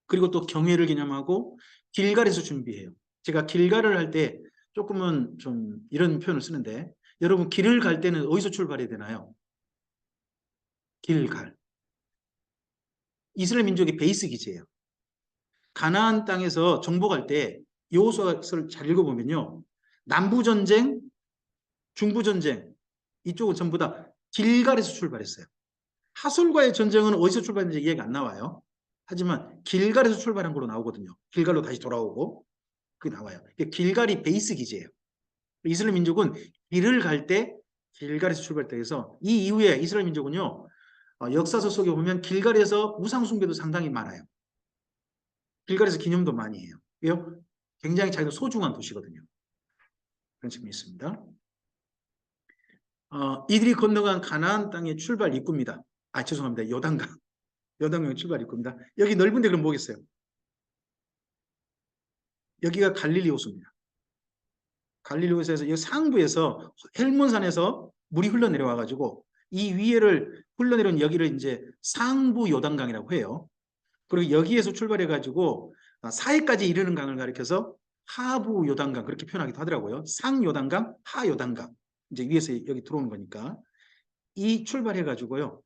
그리고 또 경외를 기념하고 길갈에서 준비해요. 제가 길갈을 할 때 조금은 좀 이런 표현을 쓰는데 여러분 길을 갈 때는 어디서 출발해야 되나요? 길갈. 이스라엘 민족의 베이스 기지예요. 가나안 땅에서 정복할 때 여호수아서를 잘 읽어보면요. 남부전쟁, 중부전쟁 이쪽은 전부 다 길갈에서 출발했어요. 하솔과의 전쟁은 어디서 출발했는지 이야기 안 나와요. 하지만 길갈에서 출발한 걸로 나오거든요. 길갈로 다시 돌아오고 그게 나와요. 길갈이 베이스 기지예요. 이스라엘 민족은 길을 갈 때 길갈에서 출발해서 이 이후에 이스라엘 민족은요. 역사서 속에 보면 길갈에서 우상 숭배도 상당히 많아요. 길갈에서 기념도 많이 해요. 왜요? 굉장히 자기도 소중한 도시거든요. 그런 측면이 있습니다. 이들이 건너간 가나안 땅의 출발 입구입니다. 아, 죄송합니다. 요단강. 요단강 출발 입구입니다. 여기 넓은데 그럼 뭐겠어요? 여기가 갈릴리 호수입니다. 갈릴리 호수에서 이 상부에서 헬몬산에서 물이 흘러내려와가지고 이 위에를 흘러내려온 여기를 이제 상부 요단강이라고 해요. 그리고 여기에서 출발해가지고 사해까지 이르는 강을 가리켜서 하부 요단강 그렇게 표현하기도 하더라고요. 상 요단강, 하 요단강. 이제 위에서 여기 들어오는 거니까 이 출발해가지고요.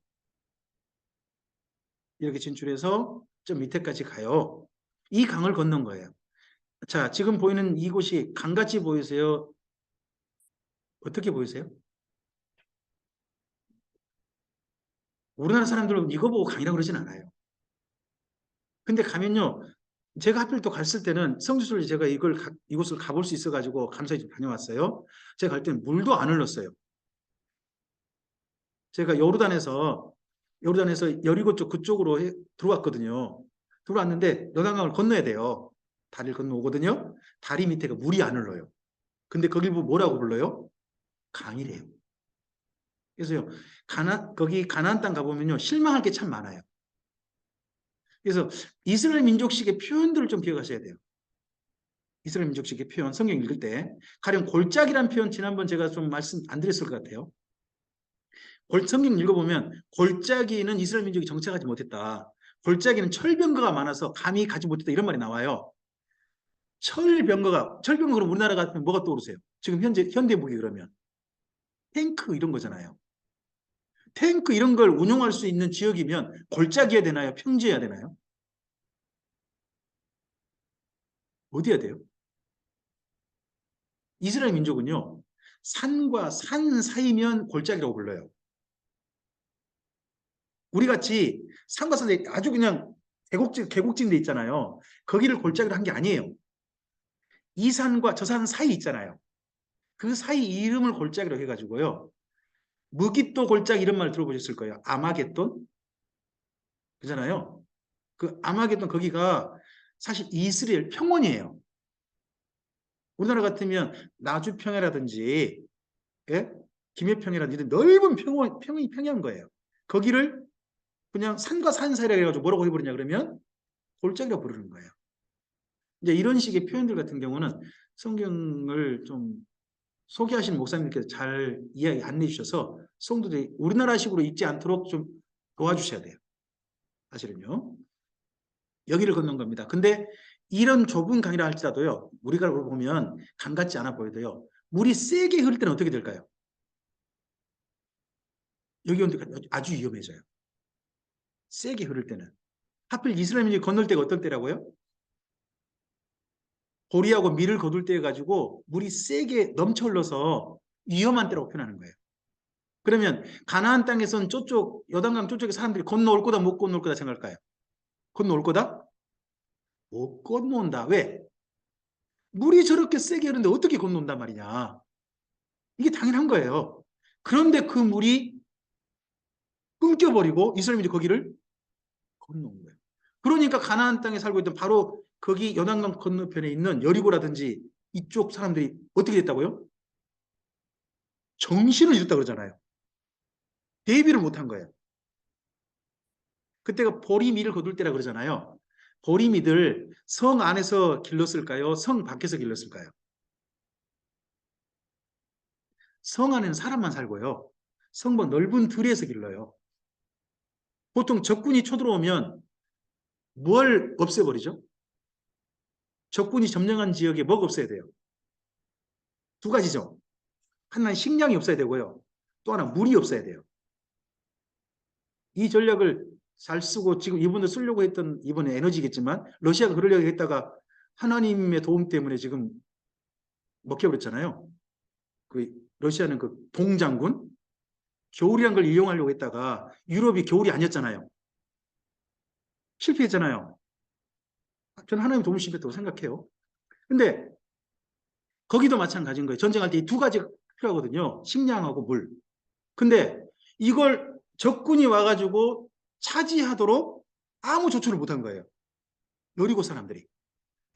이렇게 진출해서 좀 밑에까지 가요. 이 강을 건넌 거예요. 자, 지금 보이는 이곳이 강같이 보이세요? 어떻게 보이세요? 우리나라 사람들은 이거 보고 강이라고 그러진 않아요. 근데 가면요, 제가 하필 또 갔을 때는 성지순례 제가 이곳을 가볼 수 있어가지고 감사히 좀 다녀왔어요. 제가 갈 때는 물도 안 흘렀어요. 제가 요르단에서 여리고 쪽 그쪽으로 들어왔거든요. 들어왔는데 요단강을 건너야 돼요. 다리를 건너오거든요. 다리 밑에가 물이 안 흘러요. 근데 거길 보고 뭐라고 불러요? 강이래요. 그래서요, 거기 가나안 땅 가보면요, 실망할 게 참 많아요. 그래서 이스라엘 민족식의 표현들을 좀 기억하셔야 돼요. 이스라엘 민족식의 표현, 성경 읽을 때. 가령 골짜기란 표현 지난번 제가 좀 말씀 안 드렸을 것 같아요. 성경 읽어보면 골짜기는 이스라엘 민족이 정착하지 못했다. 골짜기는 철병거가 많아서 감히 가지 못했다. 이런 말이 나와요. 철병거가 그럼 우리나라 같으면 뭐가 떠오르세요? 지금 현대 무기 그러면 탱크 이런 거잖아요. 탱크 이런 걸 운용할 수 있는 지역이면 골짜기여야 되나요? 평지여야 되나요? 어디야 돼요? 이스라엘 민족은요, 산과 산 사이면 골짜기라고 불러요. 우리 같이 산과 산 사이 아주 그냥 계곡진 데 있잖아요. 거기를 골짜기로 한 게 아니에요. 이 산과 저 산 사이 있잖아요. 그 사이 이름을 골짜기로 해가지고요. 무깃도 골짜기 이런 말 들어보셨을 거예요. 아마겟돈? 그잖아요. 그 아마겟돈 거기가 사실 이스라엘 평원이에요. 우리나라 같으면 나주평야라든지, 예? 김해평야라든지 넓은 평야인 거예요. 거기를 그냥 산과 산 사이라 해가지고 뭐라고 해버리냐 그러면 골짜기라고 부르는 거예요. 이제 이런 식의 표현들 같은 경우는 성경을 좀 소개하시는 목사님께서 잘 이야기 안내해 주셔서 성도들이 우리나라식으로 읽지 않도록 좀 도와주셔야 돼요. 사실은요. 여기를 걷는 겁니다. 근데 이런 좁은 강이라 할지라도요. 우리가 보면 강 같지 않아 보여도요. 물이 세게 흐를 때는 어떻게 될까요? 여기 온 데가 아주 위험해져요. 세게 흐를 때는. 하필 이스라엘 민족이 건널 때가 어떤 때라고요? 보리하고 밀을 거둘 때 가지고 물이 세게 넘쳐 흘러서 위험한 때라고 표현하는 거예요. 그러면 가나안 땅에선 저쪽 요단강 쪽쪽에 사람들이 건너올 거다 못 건너올 거다 생각할까요? 건너올 거다? 못 건너온다. 왜? 물이 저렇게 세게 흐르는데 어떻게 건너온단 말이냐. 이게 당연한 거예요. 그런데 그 물이 끊겨버리고 이스라엘이 거기를 건너온 거예요. 그러니까 가나안 땅에 살고 있던 바로 거기 요단강 건너편에 있는 여리고라든지 이쪽 사람들이 어떻게 됐다고요? 정신을 잃었다 그러잖아요. 대비를 못한 거예요. 그때가 보리미를 거둘 때라 그러잖아요. 보리미들 성 안에서 길렀을까요? 성 밖에서 길렀을까요? 성 안에는 사람만 살고요. 성문 넓은 들에서 길러요. 보통 적군이 쳐들어오면 뭘 없애버리죠? 적군이 점령한 지역에 뭐가 없어야 돼요? 두 가지죠. 하나는 식량이 없어야 되고요. 또 하나 물이 없어야 돼요. 이 전략을 잘 쓰고 지금 이분도 쓰려고 했던 이번에 에너지겠지만 러시아가 그러려고 했다가 하나님의 도움 때문에 지금 먹혀버렸잖아요. 그 러시아는 그 동장군 겨울이란 걸 이용하려고 했다가 유럽이 겨울이 아니었잖아요. 실패했잖아요. 저는 하나님 도움이 실패했다고 생각해요. 근데 거기도 마찬가지인 거예요. 전쟁할 때 이 두 가지가 필요하거든요. 식량하고 물. 근데 이걸 적군이 와가지고 차지하도록 아무 조처를 못한 거예요. 여리고 사람들이.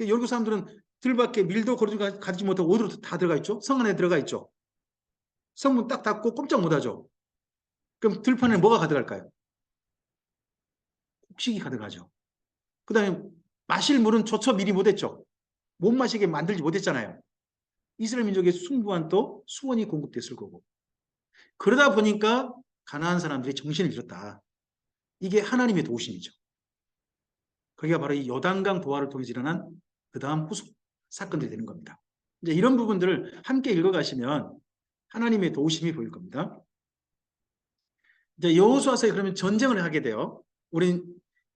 여리고 사람들은 들밖에 밀도 가지지 못하고 어디로 다 들어가 있죠? 성 안에 들어가 있죠. 성문 딱 닫고 꼼짝 못하죠. 그럼 들판에 뭐가 가득할까요? 곡식이 가득하죠. 그 다음에 마실 물은 조차 미리 못했죠. 못 마시게 만들지 못했잖아요. 이스라엘 민족의 숭부한 또 수원이 공급됐을 거고. 그러다 보니까 가나안 사람들이 정신을 잃었다. 이게 하나님의 도우심이죠. 그게 바로 이 요단강 도하를 통해서 일어난 그 다음 후속 사건들이 되는 겁니다. 이제 이런 부분들을 함께 읽어가시면 하나님의 도우심이 보일 겁니다. 이제 여호수아서에 그러면 전쟁을 하게 돼요.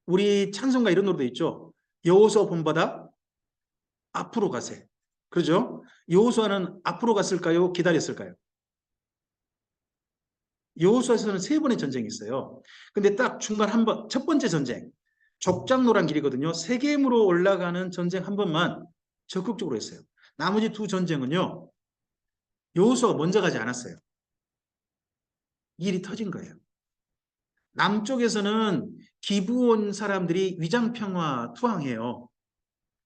우리 찬송가 이런 노래도 있죠. 여호수아 본받아 앞으로 가세. 그러죠? 여호수아는 앞으로 갔을까요? 기다렸을까요? 여호수아에서는 세 번의 전쟁이 있어요. 근데 딱 중간 한 번, 첫 번째 전쟁, 족장노란 길이거든요. 세겜으로 올라가는 전쟁 한 번만 적극적으로 했어요. 나머지 두 전쟁은요, 여호수아가 먼저 가지 않았어요. 일이 터진 거예요. 남쪽에서는 기브온 사람들이 위장평화 투항해요.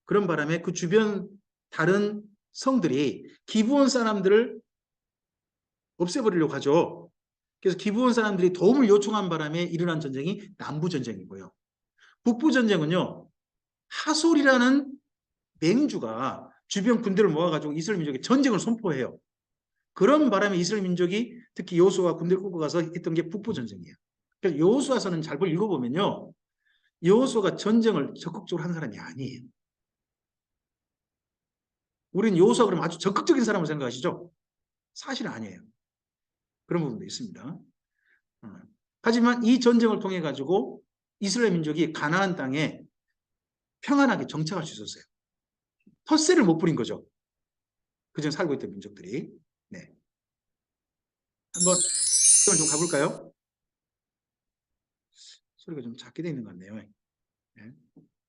그런 바람에 그 주변 다른 성들이 기브온 사람들을 없애버리려고 하죠. 그래서 기브온 사람들이 도움을 요청한 바람에 일어난 전쟁이 남부전쟁이고요. 북부전쟁은요, 하솔이라는 맹주가 주변 군대를 모아가지고 이스라엘 민족에 전쟁을 선포해요. 그런 바람에 이스라엘 민족이 특히 여호수아가 군대를 끌고 가서 했던 게 북부전쟁이에요. 그래서 여호수아서는 잘 읽어보면요, 여호수아가 전쟁을 적극적으로 한 사람이 아니에요. 우리는 여호수아 그러면 아주 적극적인 사람을 생각하시죠? 사실은 아니에요. 그런 부분도 있습니다. 하지만 이 전쟁을 통해 가지고 이스라엘 민족이 가나안 땅에 평안하게 정착할 수 있었어요. 텃세를 못 부린 거죠. 그전 살고 있던 민족들이. 네. 한번 좀 가볼까요? 소리가 좀 작게 되어 있는 것 같네요. 네.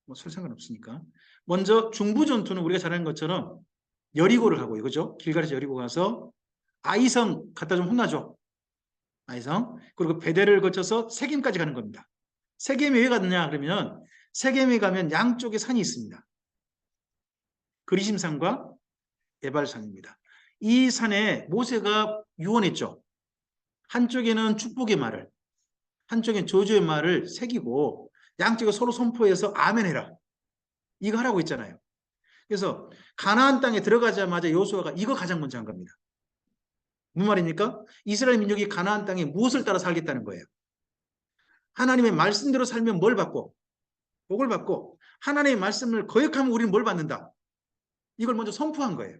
뭐 상관없으니까. 먼저 중부 전투는 우리가 잘 아는 것처럼 여리고를 가고요. 그죠? 길가에서 여리고 가서 아이성 갖다 좀 혼나죠. 아이성. 그리고 베델을 거쳐서 세겜까지 가는 겁니다. 세겜에 왜 갔느냐 그러면 세겜에 가면 양쪽에 산이 있습니다. 그리심산과 에발산입니다. 이 산에 모세가 유언했죠. 한쪽에는 축복의 말을, 한쪽엔 저주의 말을 새기고 양쪽에 서로 선포해서 아멘 해라. 이거 하라고 했잖아요. 그래서 가나안 땅에 들어가자마자 여호수아가 이거 가장 먼저 한 겁니다. 무슨 말입니까? 이스라엘 민족이 가나안 땅에 무엇을 따라 살겠다는 거예요. 하나님의 말씀대로 살면 뭘 받고, 복을 받고, 하나님의 말씀을 거역하면 우리는 뭘 받는다. 이걸 먼저 선포한 거예요.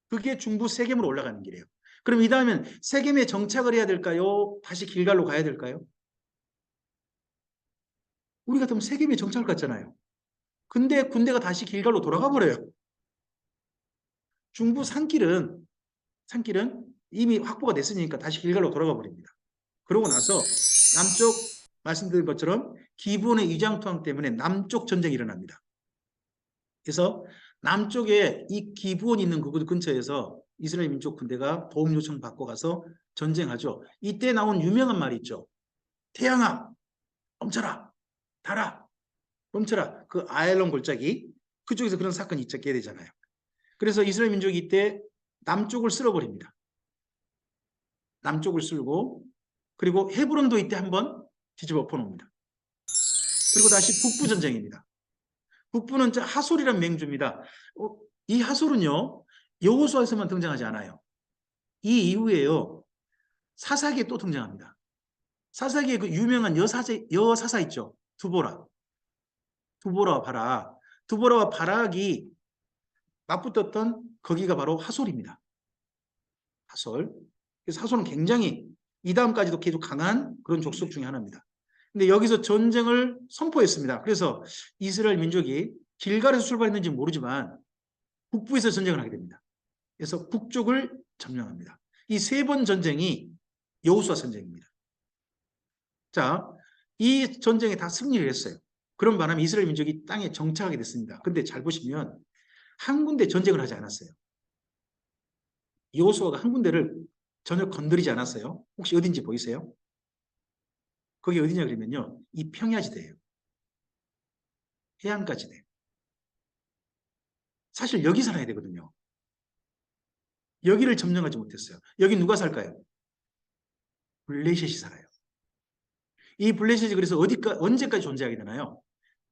그게 중부 세겜으로 올라가는 길이에요. 그럼 이 다음엔 세겜에 정착을 해야 될까요? 다시 길갈로 가야 될까요? 우리 같으면 세겜에 정착을 갔잖아요. 근데 군대가 다시 길갈로 돌아가 버려요. 중부 산길은 이미 확보가 됐으니까 다시 길갈로 돌아가 버립니다. 그러고 나서 남쪽 말씀드린 것처럼 기브온의 위장투항 때문에 남쪽 전쟁이 일어납니다. 그래서 남쪽에 이 기브온이 있는 그 근처에서 이스라엘 민족 군대가 도움 요청 받고 가서 전쟁하죠. 이때 나온 유명한 말이 있죠. 태양아, 멈춰라, 달아, 멈춰라. 그 아얄론 골짜기 그쪽에서 그런 사건이 있게 되잖아요. 그래서 이스라엘 민족이 이때 남쪽을 쓸어버립니다. 남쪽을 쓸고 그리고 헤브론도 이때 한번 뒤집어 엎어놓습니다. 그리고 다시 북부 전쟁입니다. 북부는 하솔이란 맹주입니다. 이 하솔은요 여호수아에서만 등장하지 않아요. 이 이후에요 사사기에 또 등장합니다. 사사기에 그 유명한 여사사 있죠. 두보라와 바락. 두보라와 바락이 맞붙었던 거기가 바로 하솔입니다. 하솔. 그래서 하솔은 굉장히 이 다음까지도 계속 강한 그런 족속 중에 하나입니다. 근데 여기서 전쟁을 선포했습니다. 그래서 이스라엘 민족이 길갈에서 출발했는지 모르지만 북부에서 전쟁을 하게 됩니다. 그래서 북쪽을 점령합니다. 이 세 번 전쟁이 여호수아 전쟁입니다. 자, 이 전쟁에 다 승리를 했어요. 그런 바람에 이스라엘 민족이 땅에 정착하게 됐습니다. 근데 잘 보시면 한 군데 전쟁을 하지 않았어요. 여호수아가 한 군데를 전혀 건드리지 않았어요. 혹시 어딘지 보이세요? 거기 어디냐 그러면요. 이 평야지대예요. 해안가지대. 사실 여기 살아야 되거든요. 여기를 점령하지 못했어요. 여기 누가 살까요? 블레셋이 살아요. 이 블레셋이 그래서 언제까지 존재하게 되나요?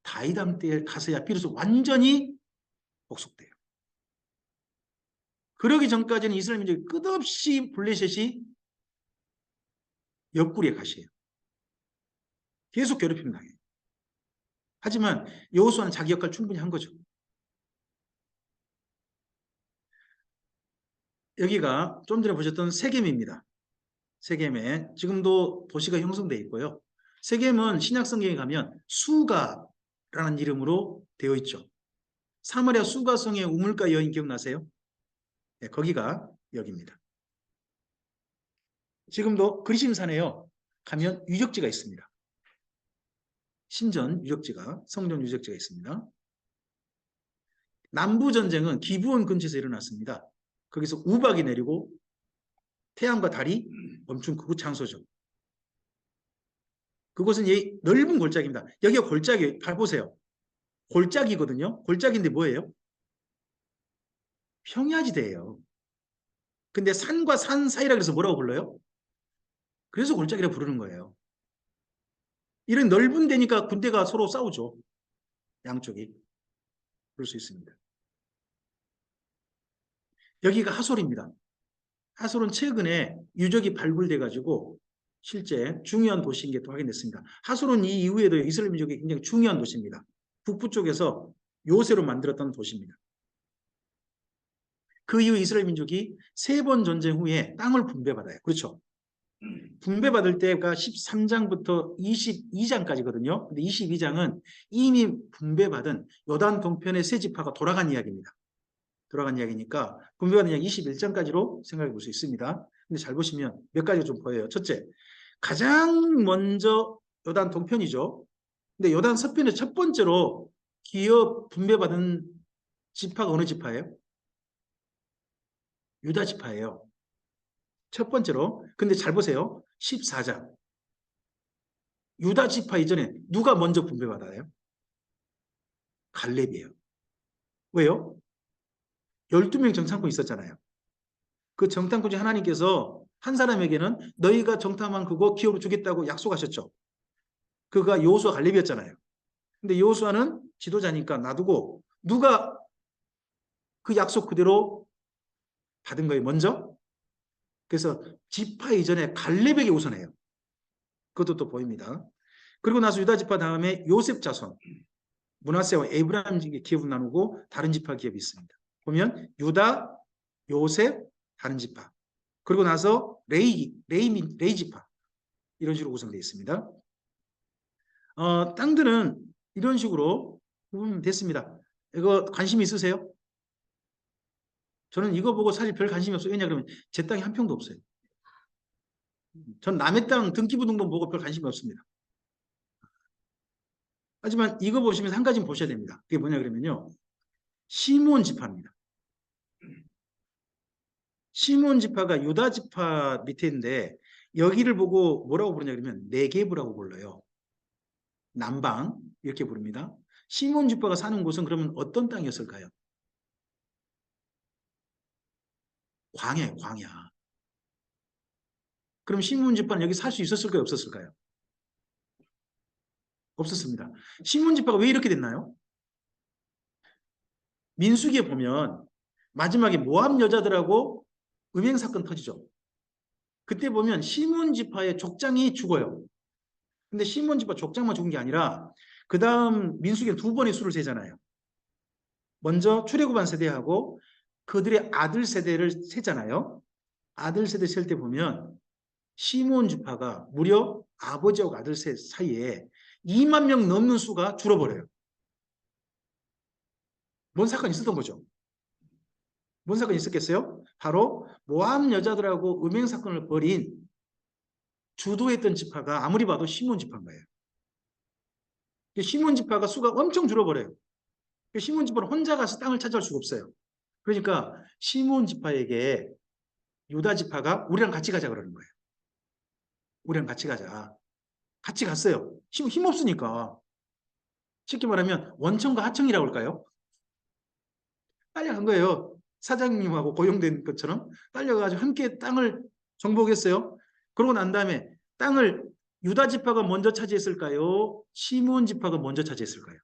다윗왕 때에 가서야 비로소 완전히 복속돼요. 그러기 전까지는 이스라엘 민족이 끝없이 블레셋이 옆구리에 가시에요. 계속 괴롭힘을 당해요. 하지만 여호수아는 자기 역할 충분히 한 거죠. 여기가 좀 전에 보셨던 세겜입니다. 세겜에 지금도 도시가 형성되어 있고요. 세겜은 신약성경에 가면 수가라는 이름으로 되어 있죠. 사마리아 수가성의 우물가 여인 기억나세요? 네, 거기가 여기입니다. 지금도 그리심산에요. 가면 유적지가 있습니다. 신전 유적지가, 성전 유적지가 있습니다. 남부전쟁은 기브온 근처에서 일어났습니다. 거기서 우박이 내리고 태양과 달이 멈춘 그 장소죠. 그곳은 넓은 골짜기입니다. 여기가 골짜기, 발 보세요. 골짜기거든요. 골짜기인데 뭐예요? 평야지대예요. 근데 산과 산 사이라 그래서 뭐라고 불러요? 그래서 골짜기라 부르는 거예요. 이런 넓은 데니까 군대가 서로 싸우죠. 양쪽이. 그럴 수 있습니다. 여기가 하솔입니다. 하솔은 최근에 유적이 발굴돼 가지고 실제 중요한 도시인 게 또 확인됐습니다. 하솔은 이 이후에도 이스라엘 민족이 굉장히 중요한 도시입니다. 북부 쪽에서 요새로 만들었던 도시입니다. 그 이후 이스라엘 민족이 3번 전쟁 후에 땅을 분배받아요. 그렇죠? 분배받을 때가 13장부터 22장까지거든요. 근데 22장은 이미 분배받은 요단 동편의 세 지파가 돌아간 이야기입니다. 돌아간 이야기니까 분배받은 이야기 21장까지로 생각해 볼 수 있습니다. 근데 잘 보시면 몇 가지가 좀 보여요. 첫째, 가장 먼저 요단 동편이죠. 근데 요단 서편의 첫 번째로 기업 분배받은 지파가 어느 지파예요? 유다 지파예요. 첫 번째로. 근데 잘 보세요. 14장. 유다 지파 이전에 누가 먼저 분배받아요? 갈렙이에요. 왜요? 12명 정탐꾼 있었잖아요. 그 정탐꾼 중 하나님께서 한 사람에게는 너희가 정탐한 그거 기업으로 주겠다고 약속하셨죠. 그가 여호수아 갈렙이었잖아요. 근데 여호수아는 지도자니까 놔두고 누가 그 약속 그대로 받은 거예요. 먼저. 그래서 지파 이전에 갈렙에게 우선해요. 그것도 또 보입니다. 그리고 나서 유다 지파 다음에 요셉 자손. 므낫세와 에브라임 기업을 나누고 다른 지파 기업이 있습니다. 보면 유다, 요셉, 다른 지파. 그리고 나서 레이 지파. 이런 식으로 구성되어 있습니다. 땅들은 이런 식으로 됐습니다. 이거 관심 있으세요? 저는 이거 보고 사실 별 관심이 없어요. 왜냐 그러면 제 땅이 한 평도 없어요. 전 남의 땅 등기부등본 보고 별 관심이 없습니다. 하지만 이거 보시면 한 가지는 보셔야 됩니다. 그게 뭐냐 그러면요. 시므온 지파입니다. 시므온 지파가 유다 지파 밑에 있는데 여기를 보고 뭐라고 부르냐 그러면 네게브라고 불러요. 남방 이렇게 부릅니다. 시므온 지파가 사는 곳은 그러면 어떤 땅이었을까요? 광야예요, 광야. 그럼 시므온 지파는 여기 살 수 있었을까요, 없었을까요? 없었습니다. 시므온 지파가 왜 이렇게 됐나요? 민수기에 보면 마지막에 모압 여자들하고 음행 사건 터지죠. 그때 보면 시므온 지파의 족장이 죽어요. 근데 시므온 지파 족장만 죽은 게 아니라 그 다음 민수기에 2번의 수를 세잖아요. 먼저 출애굽한 세대하고 그들의 아들 세대를 세잖아요. 아들 세대 셀 때 보면 시므온 지파가 무려 아버지하고 아들 사이에 2만 명 넘는 수가 줄어버려요. 뭔 사건이 있었던 거죠? 뭔 사건이 있었겠어요? 바로 모함 여자들하고 음행 사건을 벌인 주도했던 지파가 아무리 봐도 시몬 지파인 거예요. 시몬 지파가 수가 엄청 줄어버려요. 시몬 지파는 혼자 가서 땅을 차지할 수가 없어요. 그러니까 시몬 지파에게 유다 지파가 우리랑 같이 가자 그러는 거예요. 우리랑 같이 가자. 같이 갔어요. 힘 없으니까. 쉽게 말하면 원청과 하청이라고 할까요? 딸려간 거예요. 사장님하고 고용된 것처럼 딸려가지고 함께 땅을 정복했어요. 그러고 난 다음에 땅을 유다 지파가 먼저 차지했을까요? 시므온 지파가 먼저 차지했을까요?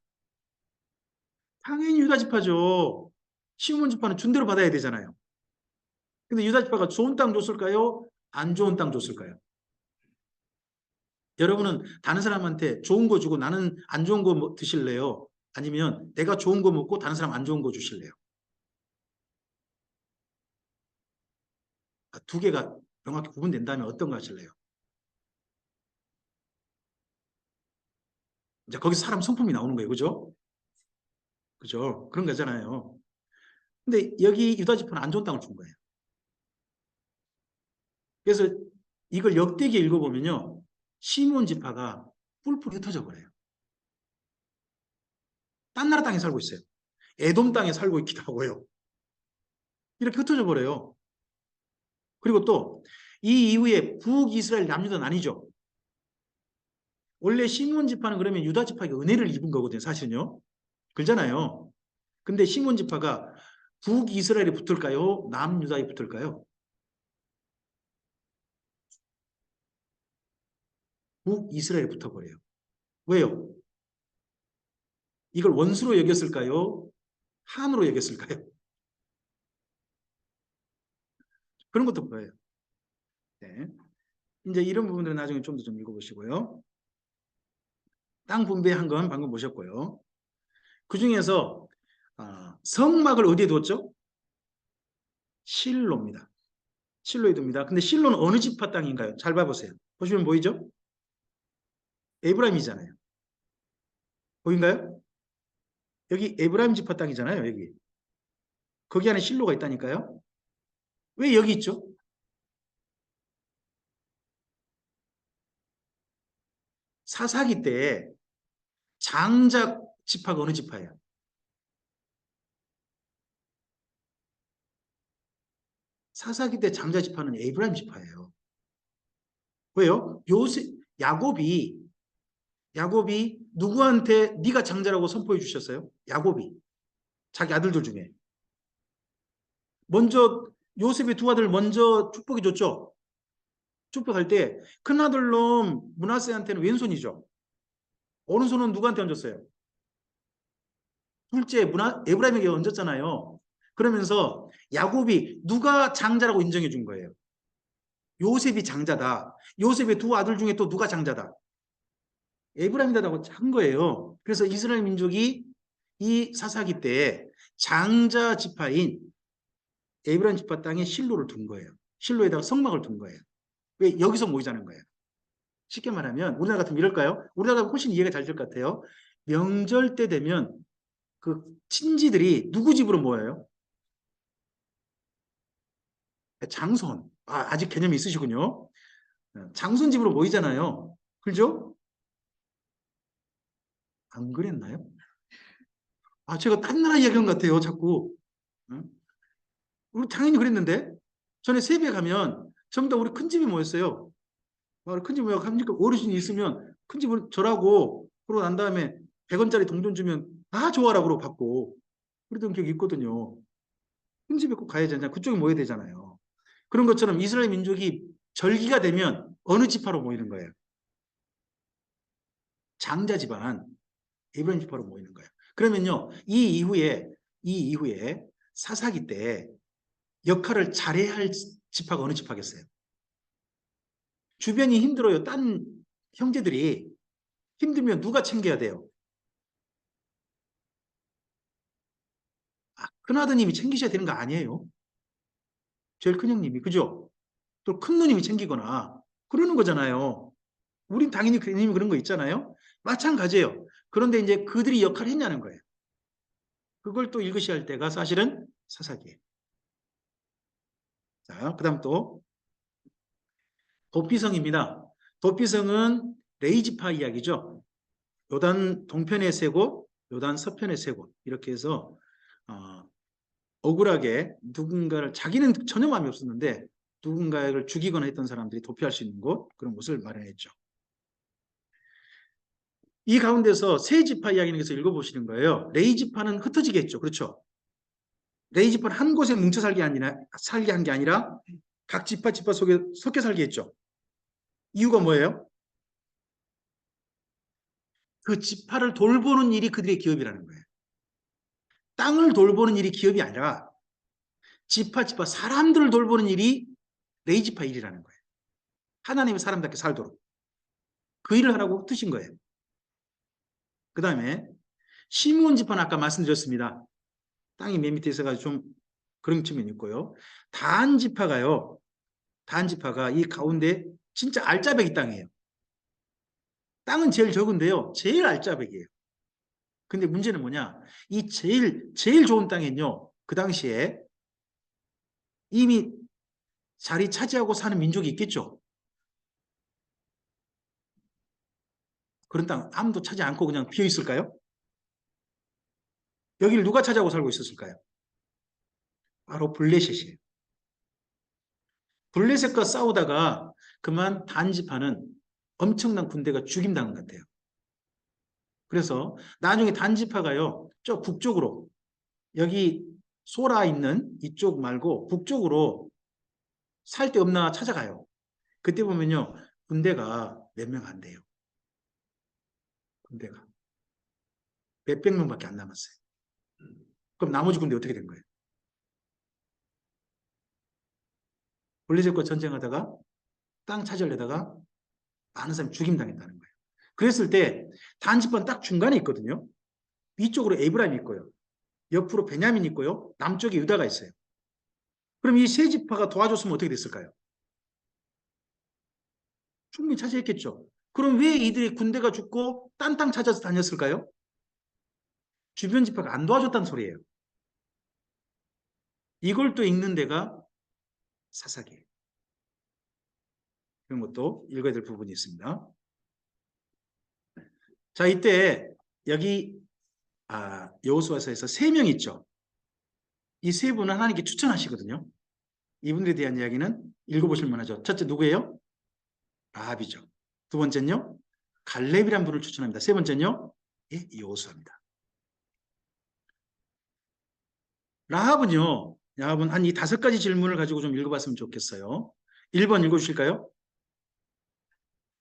당연히 유다 지파죠. 시므온 지파는 준 대로 받아야 되잖아요. 근데 유다 지파가 좋은 땅 줬을까요? 안 좋은 땅 줬을까요? 여러분은 다른 사람한테 좋은 거 주고 나는 안 좋은 거 드실래요? 아니면 내가 좋은 거 먹고 다른 사람 안 좋은 거 주실래요? 두 개가 명확히 구분된다면 어떤 거 하실래요? 이제 거기서 사람 성품이 나오는 거예요. 그죠? 그죠? 그런 거잖아요. 근데 여기 유다 지파는 안 좋은 땅을 준 거예요. 그래서 이걸 역대기에 읽어보면요. 시므온 지파가 뿔뿔이 흩어져 버려요. 딴 나라 땅에 살고 있어요. 에돔 땅에 살고 있기도 하고요. 이렇게 흩어져 버려요. 그리고 또 이 이후에 북이스라엘 남유다 나뉘죠. 원래 시므온 지파는 그러면 유다 지파에게 은혜를 입은 거거든요. 사실은요. 그렇잖아요. 근데 시므온 지파가 북이스라엘에 붙을까요? 남유다에 붙을까요? 북이스라엘에 붙어버려요. 왜요? 이걸 원수로 여겼을까요? 한으로 여겼을까요? 그런 것도 보여요. 네. 이제 이런 부분들은 나중에 좀 더 좀 읽어보시고요. 땅 분배한 건 방금 보셨고요. 그 중에서 성막을 어디에 두었죠? 실로입니다. 실로에 둡니다. 근데 실로는 어느 지파 땅인가요? 잘 봐보세요. 보시면 보이죠? 에브라임이잖아요. 보인가요? 여기 에브라임 지파 땅이잖아요. 여기. 거기 안에 실로가 있다니까요. 왜 여기 있죠? 사사기 때 장자 지파가 어느 지파예요? 사사기 때 장자 지파는 에브라임 지파예요. 왜요? 야곱이 야곱이 누구한테 네가 장자라고 선포해 주셨어요? 야곱이 자기 아들들 중에 먼저 요셉의 두 아들 먼저 축복해 줬죠. 축복할 때 큰아들 놈 므낫세한테는 왼손이죠. 오른손은 누구한테 얹었어요? 둘째 에브라임에게 얹었잖아요. 그러면서 야곱이 누가 장자라고 인정해 준 거예요? 요셉이 장자다. 요셉의 두 아들 중에 또 누가 장자다? 에브라임이다라고 한 거예요. 그래서 이스라엘 민족이 이 사사기 때 장자 지파인 에브라임 지파 땅에 실로를 둔 거예요. 실로에다가 성막을 둔 거예요. 왜 여기서 모이자는 거예요. 쉽게 말하면 우리나라 같으면 이럴까요? 우리나라가 훨씬 이해가 잘 될 것 같아요. 명절 때 되면 그 친지들이 누구 집으로 모여요? 장손. 아직 개념이 있으시군요. 장손 집으로 모이잖아요. 그죠? 안 그랬나요? 제가 딴 나라 이야기한 것 같아요. 자꾸. 응? 우리 당연히 그랬는데 전에 세배 가면 전부 다 우리 큰 집이 모였어요. 큰 집이 모여 합니까? 어르신이 있으면 큰 집을 절하고 그러고 난 다음에 100원짜리 동전 주면 좋아라 그러고 받고 그랬던 기억이 있거든요. 큰 집에 꼭 가야 되잖아요. 그쪽에 모여야 되잖아요. 그런 것처럼 이스라엘 민족이 절기가 되면 어느 지파로 모이는 거예요? 장자 집안, 에브라임 지파로 모이는 거예요. 그러면요, 이 이후에 사사기 때 역할을 잘해야 할 지파가 어느 지파겠어요? 주변이 힘들어요. 딴 형제들이 힘들면 누가 챙겨야 돼요? 큰아드님이 챙기셔야 되는 거 아니에요? 제일 큰 형님이, 그죠? 또 큰 누님이 챙기거나 그러는 거잖아요. 우린 당연히 그님이 그런 거 있잖아요. 마찬가지예요. 그런데 이제 그들이 역할을 했냐는 거예요. 그걸 또 읽으셔야 할 때가 사실은 사사기예요. 자, 그 다음 또 도피성입니다. 도피성은 레이지파 이야기죠. 요단 동편의 세 곳, 요단 서편의 세 곳. 이렇게 해서 어, 억울하게 누군가를 자기는 전혀 마음이 없었는데 누군가를 죽이거나 했던 사람들이 도피할 수 있는 곳, 그런 곳을 마련했죠. 이 가운데서 세 지파 이야기는 계속 읽어보시는 거예요. 레이 지파는 흩어지게 했죠. 그렇죠? 레이 지파는 한 곳에 뭉쳐 살게 한 게 아니라 각 지파 속에 섞여 살게 했죠. 이유가 뭐예요? 그 지파를 돌보는 일이 그들의 기업이라는 거예요. 땅을 돌보는 일이 기업이 아니라 지파 사람들을 돌보는 일이 레이 지파 일이라는 거예요. 하나님의 사람답게 살도록. 그 일을 하라고 뜻인 거예요. 그 다음에 시므온 지파는 아까 말씀드렸습니다. 땅이 맨 밑에 있어가지고 좀 그런 측면이 있고요. 단 지파가 이 가운데 진짜 알짜배기 땅이에요. 땅은 제일 적은데요. 제일 알짜배기예요. 근데 문제는 뭐냐? 이 제일 좋은 땅엔요. 그 당시에 이미 자리 차지하고 사는 민족이 있겠죠. 그런 땅 아무도 차지 않고 그냥 비어 있을까요? 여기를 누가 차지하고 살고 있었을까요? 바로 블레셋이에요. 블레셋과 싸우다가 그만 단지파는 엄청난 군대가 죽임당한 것 같아요. 그래서 나중에 단지파가요, 저 북쪽으로, 여기 소라 있는 이쪽 말고 북쪽으로 살 데 없나 찾아가요. 그때 보면요, 군대가 몇 명 안 돼요. 군대가 몇백 명밖에 안 남았어요. 그럼 나머지 군대 어떻게 된 거예요? 블레셋과 전쟁하다가 땅 차지하려다가 많은 사람이 죽임당했다는 거예요. 그랬을 때 단지파는 딱 중간에 있거든요. 위쪽으로 에브라임이 있고요. 옆으로 베냐민이 있고요. 남쪽에 유다가 있어요. 그럼 이 세 지파가 도와줬으면 어떻게 됐을까요? 충분히 차지했겠죠. 그럼 왜 이들이 군대가 죽고 딴 땅 찾아서 다녔을까요? 주변 지파가 안 도와줬다는 소리예요. 이걸 또 읽는 데가 사사기예요. 그런 것도 읽어야 될 부분이 있습니다. 자, 이때 여기 여호수아서에서 세 명 있죠. 이 세 분은 하나님께 추천하시거든요. 이분들에 대한 이야기는 읽어보실 만하죠. 첫째 누구예요? 라합이죠. 두 번째는요, 갈렙이란 분을 추천합니다. 세 번째는요, 예, 여호수아입니다. 라합은 한 이 다섯 가지 질문을 가지고 좀 읽어봤으면 좋겠어요. 1번 읽어주실까요?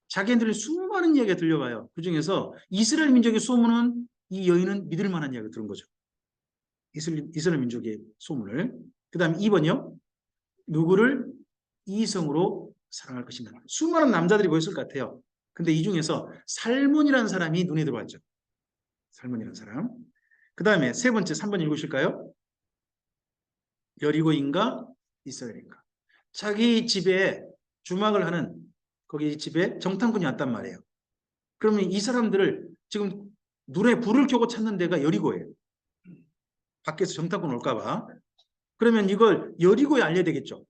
자기네들이 수많은 이야기가 들려와요. 그 중에서 이스라엘 민족의 소문은 이 여인은 믿을 만한 이야기를 들은 거죠. 이스라엘 민족의 소문을. 그 다음 2번이요. 누구를 이성으로 사랑할 것인가. 수많은 남자들이 보였을 것 같아요. 근데 이 중에서 살몬이라는 사람이 눈에 들어왔죠. 살몬이라는 사람. 그 다음에 세 번째 3번 읽으실까요? 여리고인가 이스라엘인가. 자기 집에 주막을 하는 거기 집에 정탐꾼이 왔단 말이에요. 그러면 이 사람들을 지금 눈에 불을 켜고 찾는 데가 여리고예요. 밖에서 정탐꾼 올까 봐. 그러면 이걸 여리고에 알려야 되겠죠.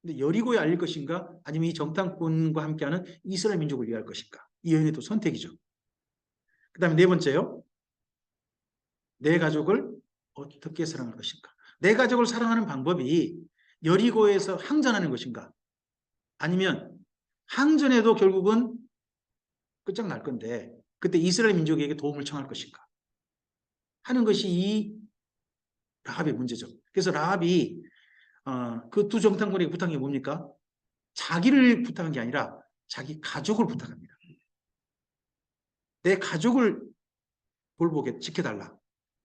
근데 여리고에 알릴 것인가? 아니면 이 정탐꾼과 함께하는 이스라엘 민족을 위할 것인가? 이 여인의 또 선택이죠. 그 다음에 네 번째요. 내 가족을 어떻게 사랑할 것인가? 내 가족을 사랑하는 방법이 여리고에서 항전하는 것인가? 아니면 항전에도 결국은 끝장날 건데 그때 이스라엘 민족에게 도움을 청할 것인가? 하는 것이 이 라합의 문제죠. 그래서 라합이 그 두 정탐꾼에게 부탁한 게 뭡니까? 자기를 부탁한 게 아니라 자기 가족을 부탁합니다. 내 가족을 돌보게 지켜달라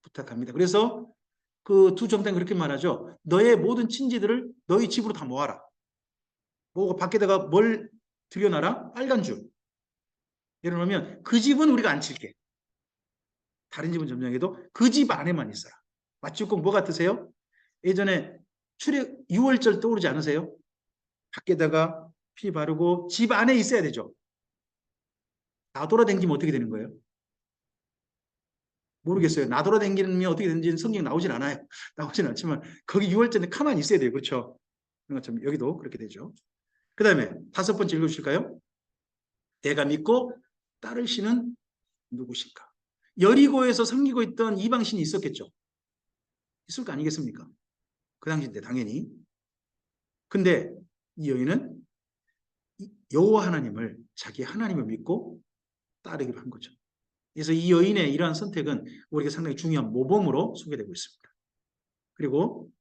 부탁합니다. 그래서 그 두 정탐이 그렇게 말하죠. 너의 모든 친지들을 너희 집으로 다 모아라. 모으고 밖에다가 뭘 들여놔라? 빨간 줄. 예를 들면 그 집은 우리가 안 칠게. 다른 집은 점령해도 그 집 안에만 있어라. 마치 꼭 뭐 같으세요? 예전에 출애 6월절 떠오르지 않으세요? 밖에다가 피 바르고 집 안에 있어야 되죠. 나돌아다니면 어떻게 되는 거예요? 모르겠어요. 나돌아다니면 어떻게 되는지는 성경에 나오진 않아요. 나오진 않지만 거기 6월절에 가만히 있어야 돼요. 그렇죠? 그런 것처럼 여기도 그렇게 되죠. 그 다음에 다섯 번째 읽어주실까요? 내가 믿고 따를 신은 누구신가? 여리고에서 섬기고 있던 이방신이 있었겠죠. 있을 거 아니겠습니까? 그 당시인데 당연히. 근데 이 여인은 여호와 하나님을 자기 하나님을 믿고 따르기로 한 거죠. 그래서 이 여인의 이러한 선택은 우리에게 상당히 중요한 모범으로 소개되고 있습니다. 그리고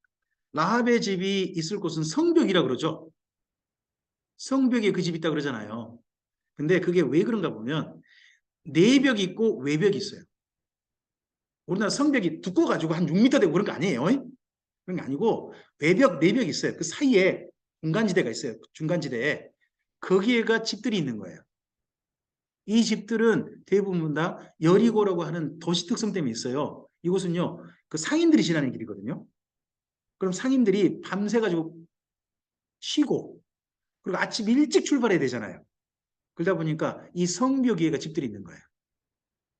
라합의 집이 있을 곳은 성벽이라 그러죠. 성벽에 그 집이 있다 그러잖아요. 근데 그게 왜 그런가 보면 내벽이 있고 외벽이 있어요. 우리나라 성벽이 두꺼워가지고 한 6m 되고 그런 거 아니에요. 그런 게 아니고 외벽, 내벽이 있어요. 그 사이에 중간지대가 있어요. 중간지대에. 거기에가 집들이 있는 거예요. 이 집들은 대부분 다 여리고라고 하는 도시 특성 때문에 있어요. 이곳은요, 그 상인들이 지나는 길이거든요. 그럼 상인들이 밤새가지고 쉬고, 그리고 아침 일찍 출발해야 되잖아요. 그러다 보니까 이 성벽 위에가 집들이 있는 거예요.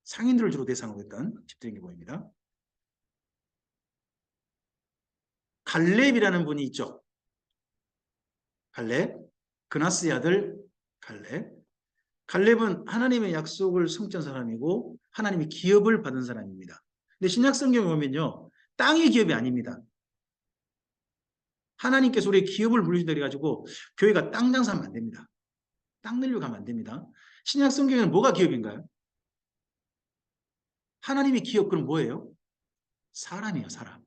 상인들을 주로 대상으로 했던 집들인 게 보입니다. 갈렙이라는 분이 있죠. 갈렙, 그나스의 아들 갈렙. 갈렙은 하나님의 약속을 성취한 사람이고 하나님의 기업을 받은 사람입니다. 근데 신약 성경에 보면요. 땅의 기업이 아닙니다. 하나님께서 우리의 기업을 물려준다 해가지고 교회가 땅 장사하면 안 됩니다. 땅 늘려 가면 안 됩니다. 신약 성경에는 뭐가 기업인가요? 하나님의 기업 그럼 뭐예요? 사람이에요, 사람.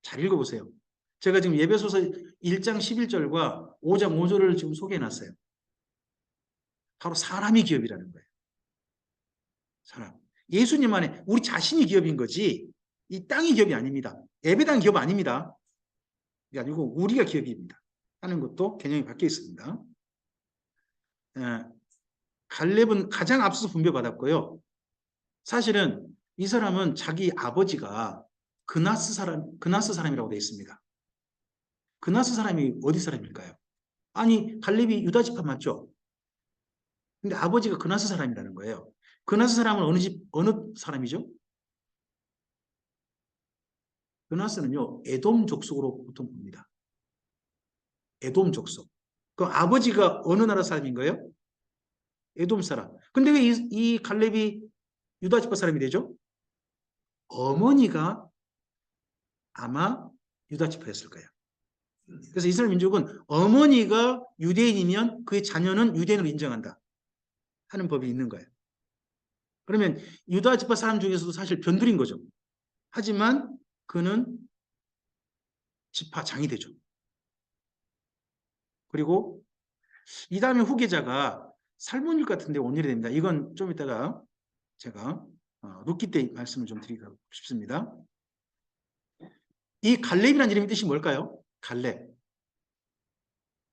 잘 읽어보세요. 제가 지금 예배소서 1장 11절과 5장 5절을 지금 소개해놨어요. 바로 사람이 기업이라는 거예요. 사람. 예수님 안에 우리 자신이 기업인 거지 이 땅이 기업이 아닙니다. 예배당 기업 아닙니다. 이게 아니고 우리가 기업입니다. 하는 것도 개념이 바뀌어 있습니다. 갈렙은 가장 앞서서 분배받았고요. 사실은 이 사람은 자기 아버지가 그나스 사람이라고 되어 있습니다. 그나스 사람이 어디 사람일까요? 아니, 갈렙이 유다 지파 맞죠? 근데 아버지가 그나스 사람이라는 거예요. 그나스 사람은 어느 사람이죠? 그나스는요, 에돔 족속으로 보통 봅니다. 에돔 족속. 그 아버지가 어느 나라 사람인 거예요? 에돔 사람. 근데 왜 이 갈렙이 유다 지파 사람이 되죠? 어머니가 아마 유다 지파였을 거예요. 그래서 이스라엘 민족은 어머니가 유대인이면 그의 자녀는 유대인으로 인정한다 하는 법이 있는 거예요. 그러면 유다 지파 사람 중에서도 사실 변두리인 거죠. 하지만 그는 지파장이 되죠. 그리고 이 다음에 후계자가 살몬일 같은데 온일이 됩니다. 이건 좀 이따가 제가 룻기 때 말씀을 좀 드리고 싶습니다. 이 갈렙이라는 이름의 뜻이 뭘까요? 갈렙.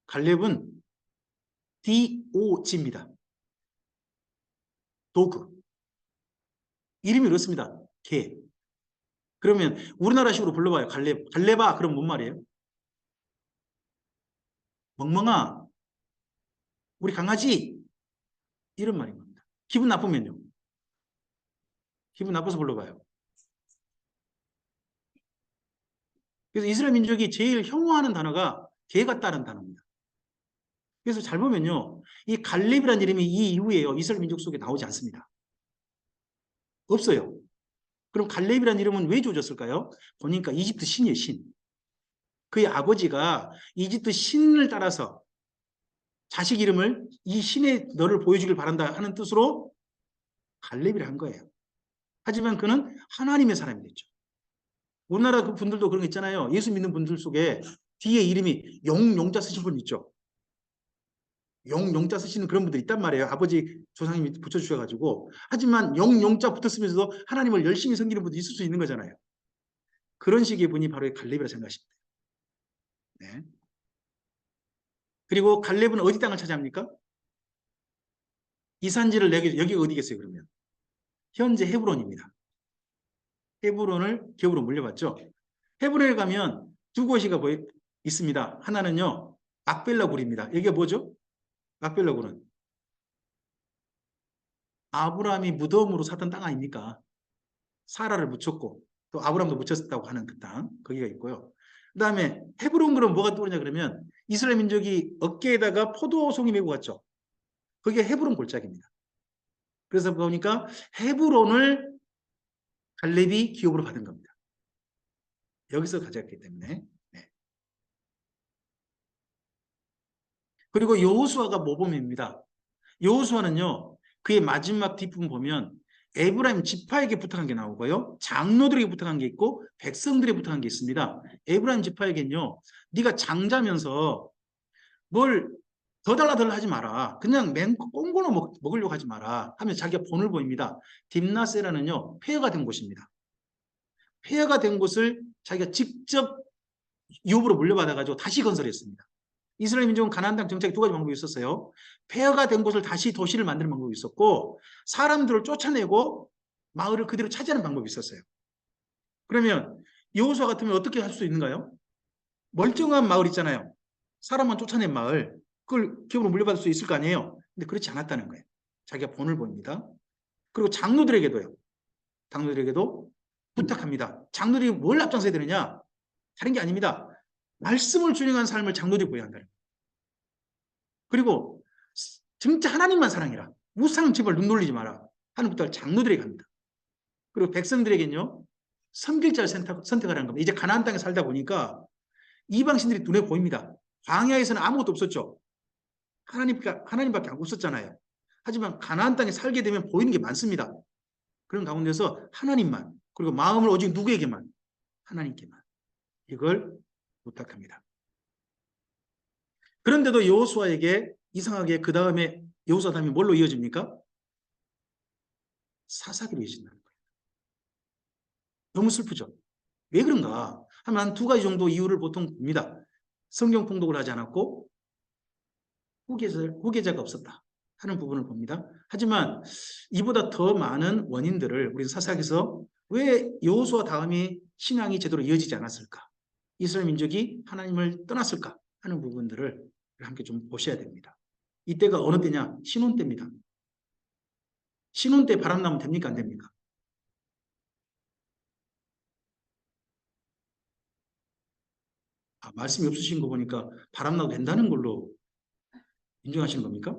갈렙은 DOG입니다. 도그. 이름이 그렇습니다. 개. 그러면 우리나라식으로 불러봐요. 갈렙. 갈렙아. 그럼 뭔 말이에요? 멍멍아. 우리 강아지. 이런 말인 겁니다. 기분 나쁘면요. 기분 나빠서 불러봐요. 그래서 이스라엘 민족이 제일 혐오하는 단어가 개 같다는 단어입니다. 그래서 잘 보면요. 이 갈렙이라는 이름이 이 이후에요. 이스라엘 민족 속에 나오지 않습니다. 없어요. 그럼 갈렙이라는 이름은 왜 주어졌을까요? 보니까 이집트 신이에요, 신. 그의 아버지가 이집트 신을 따라서 자식 이름을 이 신의 너를 보여주길 바란다 하는 뜻으로 갈렙이라 한 거예요. 하지만 그는 하나님의 사람이 됐죠. 우리나라 그 분들도 그런 거 있잖아요. 예수 믿는 분들 속에 뒤에 이름이 용자 쓰신 분 있죠. 용자 쓰시는 그런 분들이 있단 말이에요. 아버지 조상님이 붙여주셔가지고. 하지만 용자 붙었으면서도 하나님을 열심히 섬기는 분도 있을 수 있는 거잖아요. 그런 식의 분이 바로 갈렙이라 생각하시면 돼요. 네. 그리고 갈렙은 어디 땅을 차지합니까? 이 산지를 여기가 어디겠어요, 그러면? 현재 헤브론입니다. 헤브론을 기업으로 물려받죠. 헤브론에 가면 두 곳이가 있습니다. 하나는요, 막벨라 굴입니다. 여기가 뭐죠? 막벨라 굴은 아브라함이 무덤으로 샀던 땅 아닙니까? 사라를 묻혔고 또 아브라함도 묻혔다고 하는 그 땅, 거기가 있고요. 그 다음에 헤브론 굴은 뭐가 떠오르냐 그러면 이스라엘 민족이 어깨에다가 포도송이 메고 갔죠. 그게 헤브론 골짜기입니다. 그래서 보니까 헤브론을 갈렙이 기업으로 받은 겁니다. 여기서 가져갔기 때문에. 네. 그리고 여호수아가 모범입니다. 여호수아는요. 그의 마지막 뒷부분 보면 에브라임 지파에게 부탁한 게 나오고요. 장로들에게 부탁한 게 있고 백성들에게 부탁한 게 있습니다. 에브라임 지파에겐요. 네가 장자면서 뭘 더 달라달라 하지 마라. 그냥 꽁고로 먹으려고 하지 마라. 하면 자기가 본을 보입니다. 딥나세라는요. 폐허가 된 곳입니다. 폐허가 된 곳을 자기가 직접 유업으로 물려받아가지고 다시 건설했습니다. 이스라엘 민족은 가나안 땅 정착에 두 가지 방법이 있었어요. 폐허가 된 곳을 다시 도시를 만드는 방법이 있었고 사람들을 쫓아내고 마을을 그대로 차지하는 방법이 있었어요. 그러면 여호수아 같으면 어떻게 할 수 있는가요? 멀쩡한 마을 있잖아요. 사람만 쫓아낸 마을. 그걸 기업으로 물려받을 수 있을 거 아니에요. 근데 그렇지 않았다는 거예요. 자기가 본을 보입니다. 그리고 장로들에게도요. 장로들에게도 부탁합니다. 장로들이 뭘 앞장서야 되느냐? 다른 게 아닙니다. 말씀을 준행한 삶을 장로들이 보여야 한다는 거예요. 그리고 진짜 하나님만 사랑해라. 우상 제발 눈 돌리지 마라. 하는 것들 장로들에게 합니다. 그리고 백성들에게는요. 섬길 자를 선택하라는 겁니다. 이제 가나안 땅에 살다 보니까 이방신들이 눈에 보입니다. 광야에서는 아무것도 없었죠. 하나님밖에 없었잖아요. 하지만 가나안 땅에 살게 되면 보이는 게 많습니다. 그런 가운데서 하나님만, 그리고 마음을 오직 누구에게만? 하나님께만. 이걸 부탁합니다. 그런데도 여호수아에게 이상하게 그 다음에 여호수아 다음에 뭘로 이어집니까? 사사기로 이어진다는 거예요. 너무 슬프죠. 왜 그런가 하면 한 두 가지 정도 이유를 보통 봅니다. 성경 통독을 하지 않았고 후계자가 없었다 하는 부분을 봅니다. 하지만 이보다 더 많은 원인들을 우리 사사기에서 왜 여호수아 다음이 신앙이 제대로 이어지지 않았을까? 이스라엘 민족이 하나님을 떠났을까 하는 부분들을 함께 좀 보셔야 됩니다. 이때가 어느 때냐? 신혼 때입니다. 신혼 때 바람 나면 됩니까? 안 됩니까? 말씀이 없으신 거 보니까 바람 나도 된다는 걸로 인정하시는 겁니까?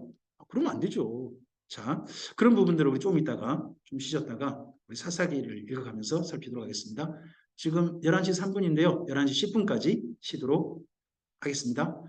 그러면 안 되죠. 자, 그런 부분들을 우리 좀 이따가 좀 쉬셨다가 우리 사사기를 읽어가면서 살피도록 하겠습니다. 지금 11시 3분인데요. 11시 10분까지 쉬도록 하겠습니다.